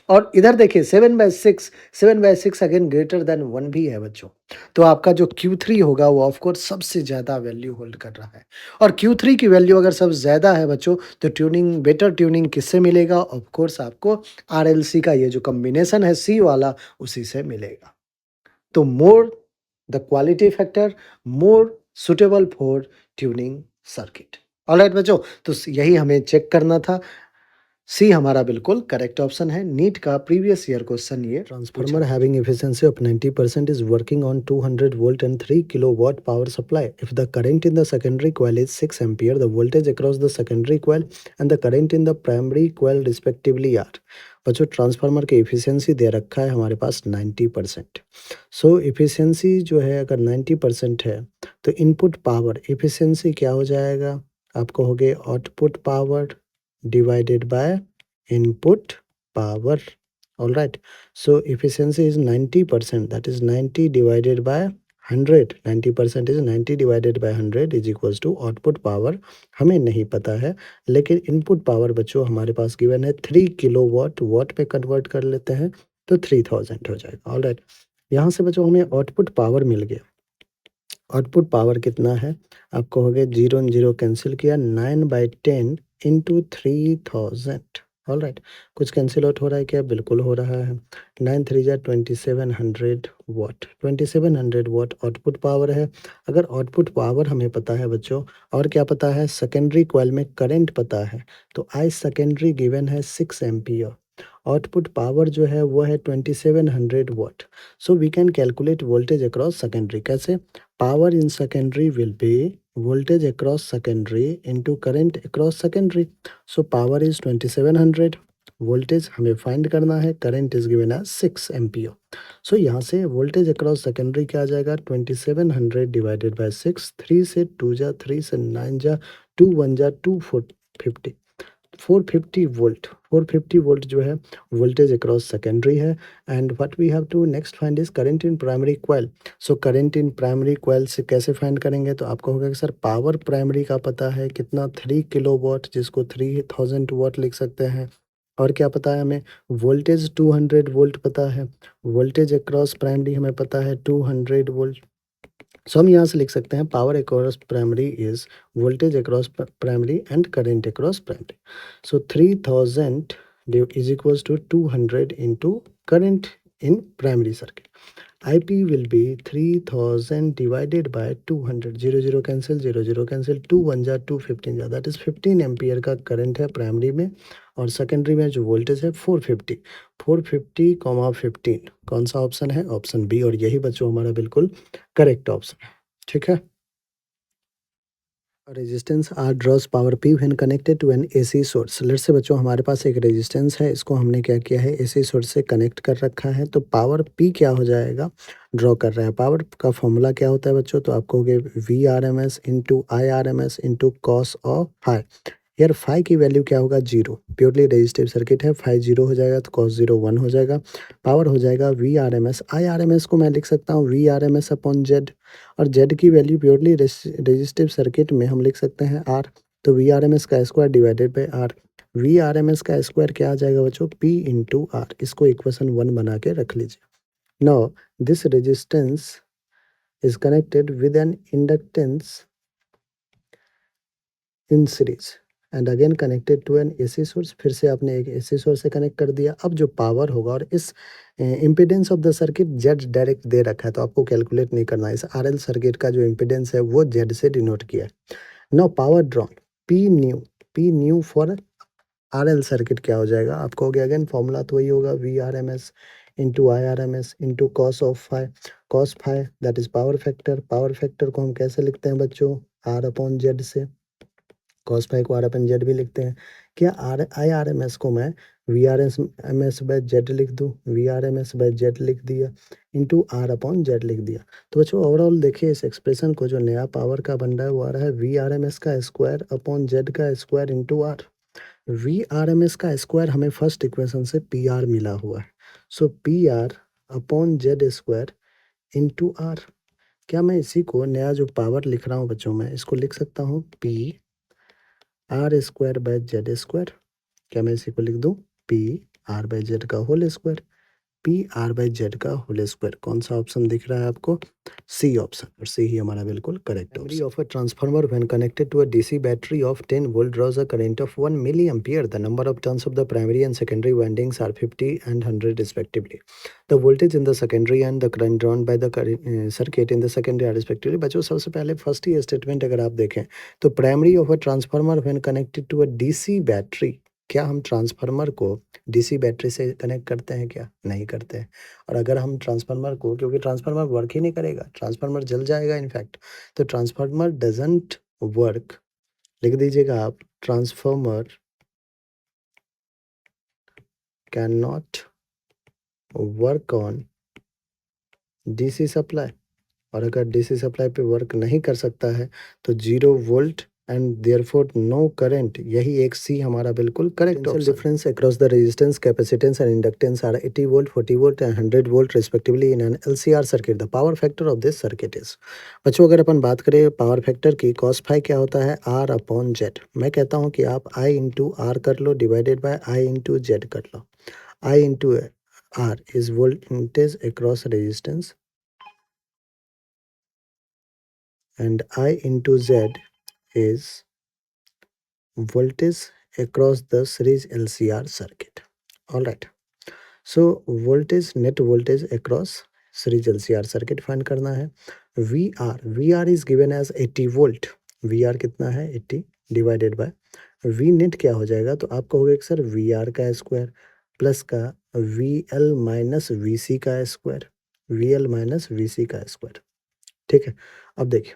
और इधर देखिए 7/6 अगेन ग्रेटर देन 1 भी है बच्चों। तो आपका जो Q3 होगा वो ऑफ कोर्स सबसे ज़्यादा वैल्यू होल्ड कर रहा है और Q3 की वैल्यू अगर सबसे ज़्यादा है बच्चों तो बेटर ट्यूनिंग किससे मिलेगा? ऑफ कोर्स आपको RLC का ये जो कॉम्बिनेशन है C वाला उसी से मिलेगा। तो more the quality factor more suitable for tuning circuit. Alright बच्चों, तो यही हमें चेक करना था। सी हमारा बिल्कुल करेक्ट ऑप्शन है। नीट का प्रीवियस ईयर क्वेश्चन ये transformer having efficiency of 90% is working on 200 volt and 3 kilowatt power supply. If the current in the secondary coil is 6 ampere, the voltage across the secondary coil and the current in the primary coil respectively are. बच्चों transformer की efficiency दे रखा है हमारे पास 90%। सो efficiency जो है अगर 90% है तो इनपुट पावर एफिशिएंसी क्या हो जाएगा? आपको हो गए output power divided by input power. All right, so efficiency is 90%, that is 90 divided by 100. 90% is 90 divided by 100 is equals to output power। हमें नहीं पता है लेकिन इनपुट पावर बच्चों हमारे पास गिवन है 3 किलोवाट, वाट पे कन्वर्ट कर लेते हैं तो 3000 हो जाएगा। ऑल राइट, यहाँ से बच्चों हमें आउटपुट पावर मिल गया। आउटपुट पावर कितना है? आपको हो गया 0 और 0 कैंसिल किया, 9/10 इंटू 3000। ऑल राइट, कुछ कैंसिल आउट हो रहा है क्या? बिल्कुल हो रहा है। 9 3 जा 2700 वाट, 2700 वाट आउटपुट पावर है। अगर आउटपुट पावर हमें पता है बच्चों और क्या पता है? सेकेंडरी कॉइल में करंट पता है तो आई सेकेंडरी गिवन है 6 एम्पियर। आउटपुट पावर जो है वो है 2700 watt. So we can calculate voltage across secondary. कैसे? Power in secondary will be voltage across secondary into current across secondary. So power is 2700, voltage हमें find करना है, current is given as 6 ampere. So यहाँ से voltage across secondary क्या आ जाएगा? 2700 divided by 6, 3 से 2 जा, 3 से 9 जा, 2 1 जा, 250, 450 वोल्ट। 450 वोल्ट जो है वोल्टेज अक्रॉस सेकेंडरी है। And what we have to next find is current in primary coil. So current in primary coil से कैसे फाइंड करेंगे? तो आपको होगा कि सर पावर प्राइमरी का पता है कितना 3 किलोवाट, जिसको 3000 वाट लिख सकते हैं। और क्या पता है हमें? वोल्टेज 200 वोल्ट पता है। वोल्टेज अक्रॉस प्राइमरी हमें पता है 200 वोल्ट। सो हम यहाँ से लिख सकते हैं power across primary is voltage across primary and current across primary. So 3000 is equals to 200 into current in primary circuit. IP will be 3000 divided by 200, 0 0 cancel, 0 0 cancel, 2 1 जा 2 15 जा, that is 15 एम्पियर का current है primary में और secondary में जो voltage है 450, 450, 15 कौन सा ऑप्शन है? Option B. और यही बच्चों हमारा बिल्कुल करेक्ट ऑप्शन है। ठीक है। Resistance R draws power P when connected to an AC source. Let's say बच्चों हमारे पास एक रेजिस्टेंस है, इसको हमने क्या किया है, एसी सोर्स से कनेक्ट कर रखा है। तो पावर पी क्या हो जाएगा, ड्रॉ कर रहे हैं। पावर का फॉर्मूला क्या होता है बच्चों, तो आपको कहोगे V R M S into I R M S into cos of phi. यार फाई की वैल्यू क्या होगा, जीरो। प्योरली रेजिस्टिव सर्किट है, फाई जीरो हो जाएगा तो कॉस जीरो वन हो जाएगा। पावर हो जाएगा V R M S, I R M S को मैं लिख सकता हूँ V R M S upon Z. और जेड की वैल्यू प्योरली रेजिस्टिव सर्किट में हम लिख सकते हैं आर। तो वी आर एम एस का square divided by R. V R M S का स्क्वायर क्या आ जाएगा बच्चों, पी इंटू आर। इसको इक्वेशन वन बना के रख लीजिए। Now this resistance is connected with an inductance in series and again connected to an AC source. फिर से आपने एक एसी सोर्स से कनेक्ट कर दिया। अब जो पावर होगा, और इस impedance of the circuit Z direct दे रखा है, तो आपको कैलकुलेट नहीं करना है। इस आरएल सर्किट का जो इम्पीडेंस है वो जेड से डिनोट किया है। Now power drawn P new for RL circuit क्या हो जाएगा, आप कहोगे अगेन फॉर्मूला तो वही होगा V R M S into I R M S into cos of phi. Cos phi that is power factor. Power factor को हम कैसे लिखते हैं बच्चों, आर अपॉन जेड से। कॉस फाई को आर अपन जेड भी लिखते हैं। क्या R I R M S को मैं V R S M S by Z लिख दूँ, V R M S by Z लिख दिया इंटू आर अपॉन जेड लिख दिया। तो बच्चों ओवरऑल देखिए इस एक्सप्रेशन को, जो नया पावर का बन रहा है वो आ रहा है वी आर एम एस का स्क्वायर अपॉन जेड का square into R. V R M S का स्क्वायर हमें फर्स्ट इक्वेशन से पी आर मिला हुआ है। So P R upon Z square into R. क्या मैं इसी को नया जो पावर लिख रहा हूँ बच्चों, मैं इसको लिख सकता हूँ P R square by Z square. क्या मैं इसी को लिख दूं, पी आर बाई जेड का whole square. P R by Z का होल स्क्वायर। कौन सा ऑप्शन दिख रहा है आपको, सी ऑप्शन। और सी ही हमारा बिल्कुल correct option. Of a transformer when connected to a DC battery of 10 volt draws a current of 1 milli ampere. The number of turns of the primary and secondary windings are 50 and 100 respectively. The voltage in the secondary and the current drawn by the circuit in the secondary are respectively. बच्चों सबसे पहले first ही statement अगर आप देखें तो primary of a transformer when connected to a DC battery. क्या हम transformer को डीसी बैटरी से कनेक्ट करते हैं, क्या नहीं करते हैं। और अगर हम ट्रांसफार्मर को, क्योंकि ट्रांसफार्मर वर्क ही नहीं करेगा, ट्रांसफार्मर जल जाएगा इनफैक्ट, तो ट्रांसफार्मर डजंट वर्क, लिख दीजिएगा आप, transformer can not work on DC supply. और अगर डीसी सप्लाई पे वर्क नहीं कर सकता है तो 0 volt and therefore no current. यही एक सी हमारा बिल्कुल correct option. Difference across the resistance capacitance and inductance are 80 volt 40 volt and 100 volt respectively in an LCR circuit. The power factor of this circuit is. बच्चों अगर अपन बात करें power factor की, कॉस फाई क्या होता है, आर अपॉन जेड। मैं कहता हूँ कि आप आई इंटू आर कर लो divided by I into Z कर लो। I into R is voltage across resistance and I into Z is voltage across the series LCR circuit. All right. So voltage, net voltage across series LCR circuit find करना है। VR is given as 80 volt। VR कितना है 80 divided bye V net क्या हो जाएगा, तो आप कहोगे कि सर VR का स्क्वायर प्लस का VL माइनस VC का स्क्वायर, VL माइनस VC का स्क्वायर। ठीक है, अब देखिए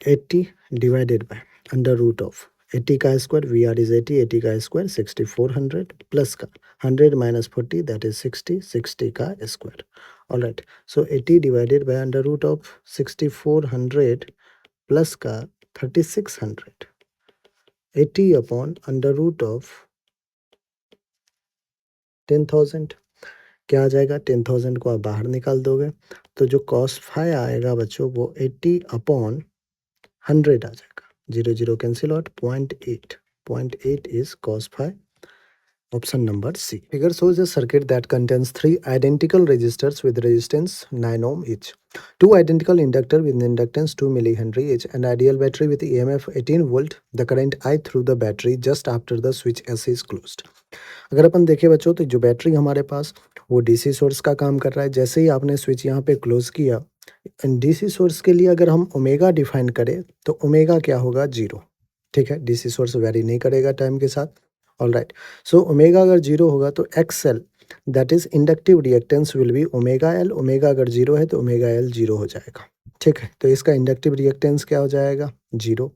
80 divided by under root of 80 का स्क्वायर, वी आर इज 80, 80 का स्क्वायर 6400 प्लस का 100 माइनस 40 दैट इज 60, 60 का square. All right, so 80 divided by under root of 6400 plus का 3600, 80 अपॉन अंडर रूट ऑफ 10,000। क्या आ जाएगा, 10,000 को आप बाहर निकाल दोगे तो जो कॉस फाई आएगा बच्चों वो 80 अपॉन 100 आ जाएगा। 0 0 cancel out, 0.8 is cos phi. Option number C. Figure shows a circuit that contains three identical resistors with resistance 9 ohm each, two identical inductor with inductance 2 millihenry each, an ideal battery with EMF 18 volt. The current I through the battery just after the switch S is closed. अगर अपन देखें बच्चों तो जो battery हमारे पास वो DC source का काम कर रहा है। जैसे ही आपने स्विच यहाँ पे क्लोज किया, डीसी सोर्स के लिए अगर हम ओमेगा डिफाइन करें तो ओमेगा क्या होगा, जीरो। ठीक है, डीसी सोर्स वेरी नहीं करेगा टाइम के साथ। ऑल राइट, सो ओमेगा अगर जीरो होगा तो XL that is inductive reactance will be omega L. Omega अगर जीरो है तो ओमेगा एल जीरो हो जाएगा। ठीक है, तो इसका इंडक्टिव रिएक्टेंस क्या हो जाएगा? जीरो।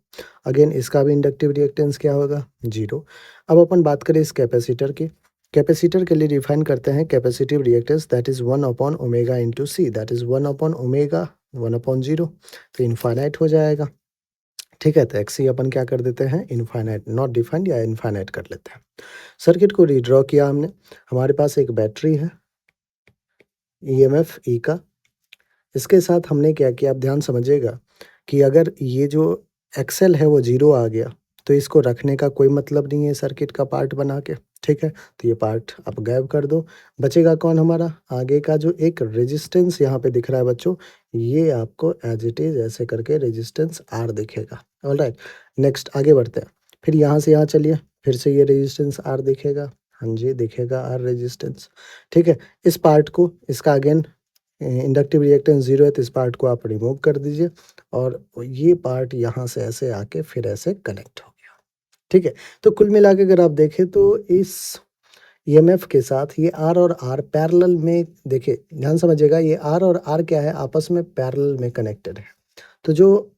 अगेन इसका भी इंडक्टिव रिएक्टेंस क्या होगा? जीरो। अब अपन बात करें इस कैपेसिटर की। कैपेसिटर के लिए डिफाइन करते हैं capacitive reactance that is one upon omega into C, that is one upon omega one upon zero, तो इनफाइनाइट हो जाएगा। ठीक है, तो एक्स सी अपन क्या कर देते हैं? इनफाइनाइट, नॉट डिफाइंड या इनफाइनाइट कर लेते हैं। सर्किट को रीड्रॉ किया हमने। हमारे पास एक बैटरी है ईएमएफ ई का। इसके साथ हमने क्या किया, आप ध्यान समझिएगा कि अगर ये जो एक्सएल है वो जीरो आ गया तो इसको रखने का कोई मतलब नहीं है सर्किट का पार्ट बना के। ठीक है, तो ये पार्ट आप गायब कर दो। बचेगा कौन हमारा? आगे का जो एक रेजिस्टेंस यहाँ पे दिख रहा है बच्चों, ये आपको एज इट इज ऐसे करके रेजिस्टेंस आर दिखेगा। ऑलराइट, नेक्स्ट आगे बढ़ते हैं। फिर यहाँ से यहाँ चलिए, फिर से ये रेजिस्टेंस आर दिखेगा। हाँ जी, दिखेगा आर रेजिस्टेंस। ठीक है, इस पार्ट को, इसका अगेन इंडक्टिव रिएक्टेंस जीरो है तो इस पार्ट को आप रिमूव कर दीजिए और ये पार्ट यहाँ से ऐसे आके फिर ऐसे कनेक्ट हो गया। ठीक है, तो कुल मिला के अगर आप देखें तो इस ईएमएफ के साथ ये आर और आर पैरेलल में, देखिए ध्यान समझिएगा, ये आर और आर क्या है? आपस में पैरेलल में कनेक्टेड है। तो जो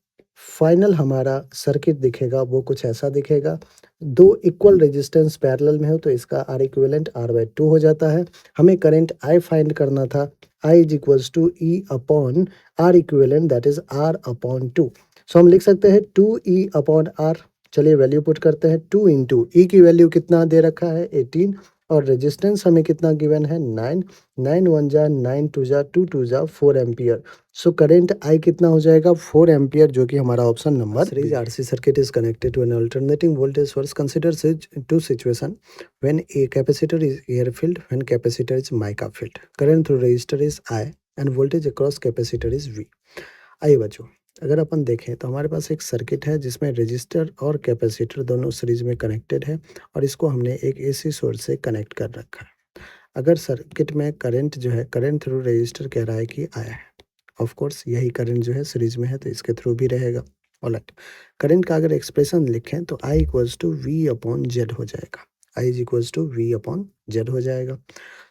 फाइनल हमारा सर्किट दिखेगा वो कुछ ऐसा दिखेगा। दो इक्वल रेजिस्टेंस पैरेलल में हो तो इसका R equivalent R by two हो जाता है। हमें करंट आई फाइंड करना था। I is equals to E upon R equivalent that is R upon two. So हम लिख सकते हैं टू ई अपॉन आर। चलिए वैल्यू पुट करते हैं। टू इंटू ई की वैल्यू कितना दे रखा है? 18, और रेजिस्टेंस हमें कितना गिवन है? 9। 9 वन जा 9 टू जा 2 जा 4 एम्पियर। सो करंट आई कितना हो जाएगा? 4 एम्पियर, जो कि हमारा option number series RC circuit is connected to an alternating voltage source. Consider two situation when a capacitor is air filled, when capacitor is mica filled, current through resistor is I and voltage across capacitor is V. आइए बच्चों, अगर अपन देखें तो हमारे पास एक circuit है जिसमें register और कैपेसिटर दोनों सीरीज में कनेक्टेड है और इसको हमने एक एसी सोर्स से कनेक्ट कर रखा है। अगर सर्किट में करंट जो है, करंट थ्रू रजिस्टर कह रहा है कि आया है, ऑफ कोर्स यही करंट जो है सीरीज में है तो इसके थ्रू भी रहेगा। ऑलराइट, करंट का अगर एक्सप्रेशन लिखें तो I equals to V upon Z हो जाएगा। I is equals to V upon Z हो जाएगा।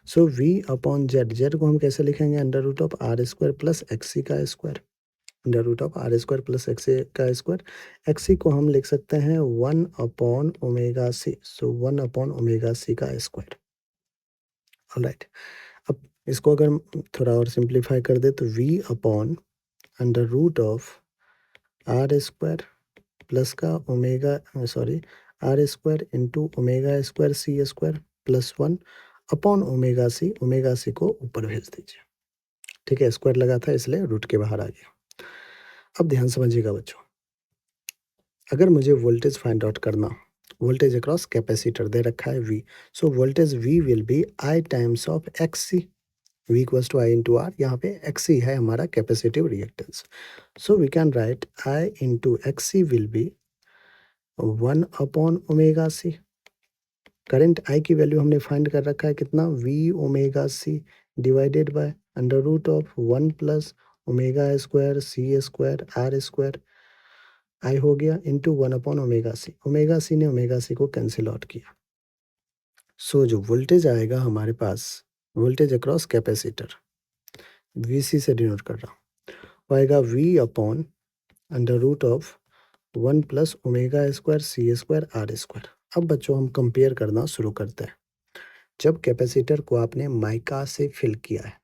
So V upon Z, Z को हम कैसे लिखेंगे? Under root of R square plus XC का square. Under root of R square plus X का स्क्वायर। एक्सी को हम लिख सकते हैं 1/ओमेगा सी। सो 1/ओमेगा सी का स्क्वायर। ऑलराइट, अब इसको अगर थोड़ा और सिंप्लीफाई कर दे तो V upon under root of R square plus का omega, sorry, R square into omega square C square plus 1 upon C. Omega C को ऊपर भेज दीजिए। ठीक है, स्क्वायर लगा था इसलिए रूट के बाहर आ गया। अब ध्यान समझिएगा बच्चों, अगर मुझे वोल्टेज फाइंड आउट करना, वोल्टेज अक्रॉस कैपेसिटर दे रखा है V, so voltage V will be I times of XC। V equals to I into R. यहाँ पे XC है हमारा capacitive reactance. So we can write I into XC will be 1/ओमेगा C. Current I की value हमने find कर रखा है कितना? V/ओमेगा C divided by under root of 1 plus omega square C square R square. I हो गया इंटू 1/ओमेगा सी। ओमेगा सी ने ओमेगा सी को कैंसिल आउट किया। सो जो वोल्टेज आएगा हमारे पास, वोल्टेज अक्रॉस कैपेसिटर, वीसी से डिनोट कर रहा हूँ, वो आएगा V upon under root of 1 plus omega square C square R square. अब बच्चों हम कंपेयर करना शुरू करते हैं। जब कैपेसिटर को आपने माइका से फिल किया है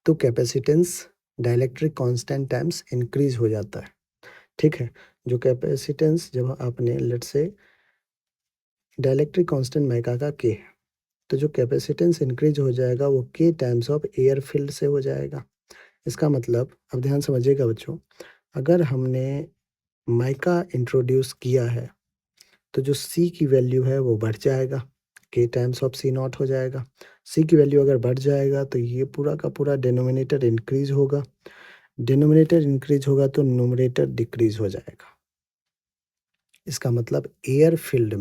तो capacitance dielectric constant times increase हो जाता है। ठीक है, जो कैपेसिटेंस जब आपने लेट से डाइलेक्ट्रिक कांस्टेंट माइका का के है तो जो कैपेसिटेंस इंक्रीज हो जाएगा वो के टाइम्स ऑफ एयर फील्ड से हो जाएगा। इसका मतलब, अब ध्यान समझिएगा बच्चों, अगर हमने माइका इंट्रोड्यूस किया है तो जो सी की वैल्यू है वो बढ़ जाएगा, के टाइम्स ऑफ सी नॉट हो जाएगा। सी की वैल्यू अगर बढ़ जाएगा तो ये पूरा का पूरा डिनोमिनेटर इंक्रीज होगा। डिनोमिनेटर इंक्रीज होगा तो न्यूमरेटर डिक्रीज हो जाएगा। इसका मतलब एयर फील्ड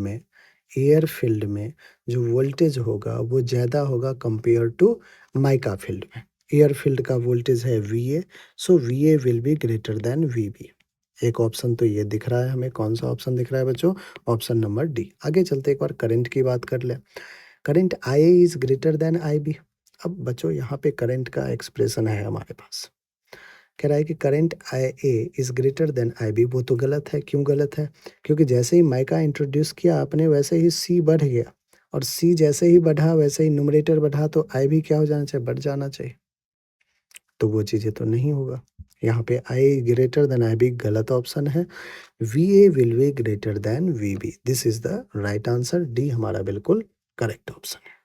में जो वोल्टेज होगा वो ज़्यादा होगा कंपेयर टू माइका फील्ड में। एयर फील्ड का वोल्टेज है VA, so VA will be greater then VB। एक ऑप्शन तो ये दिख रहा है हमें। कौन सा ऑप्शन दिख रहा है बच्चों? Option number D. आगे चलते एक बार करंट की बात कर ले। Current I A is greater than I B. अब बच्चों यहाँ पे करंट का एक्सप्रेशन है हमारे पास, कह रहा है कि current I A is greater than I B. वो तो गलत है। क्यों गलत है? क्योंकि जैसे ही माइका इंट्रोड्यूस किया आपने वैसे ही सी बढ़ गया, और सी जैसे ही बढ़ा वैसे ही न्यूमरेटर बढ़ा, तो आई भी क्या हो जाना चाहिए? बढ़ जाना चाहिए। तो वो चीज़ें तो नहीं होगा। यहाँ पे I greater than I B गलत ऑप्शन है। V A will be greater than V B. This is the right answer. D हमारा बिल्कुल करेक्ट ऑप्शन है।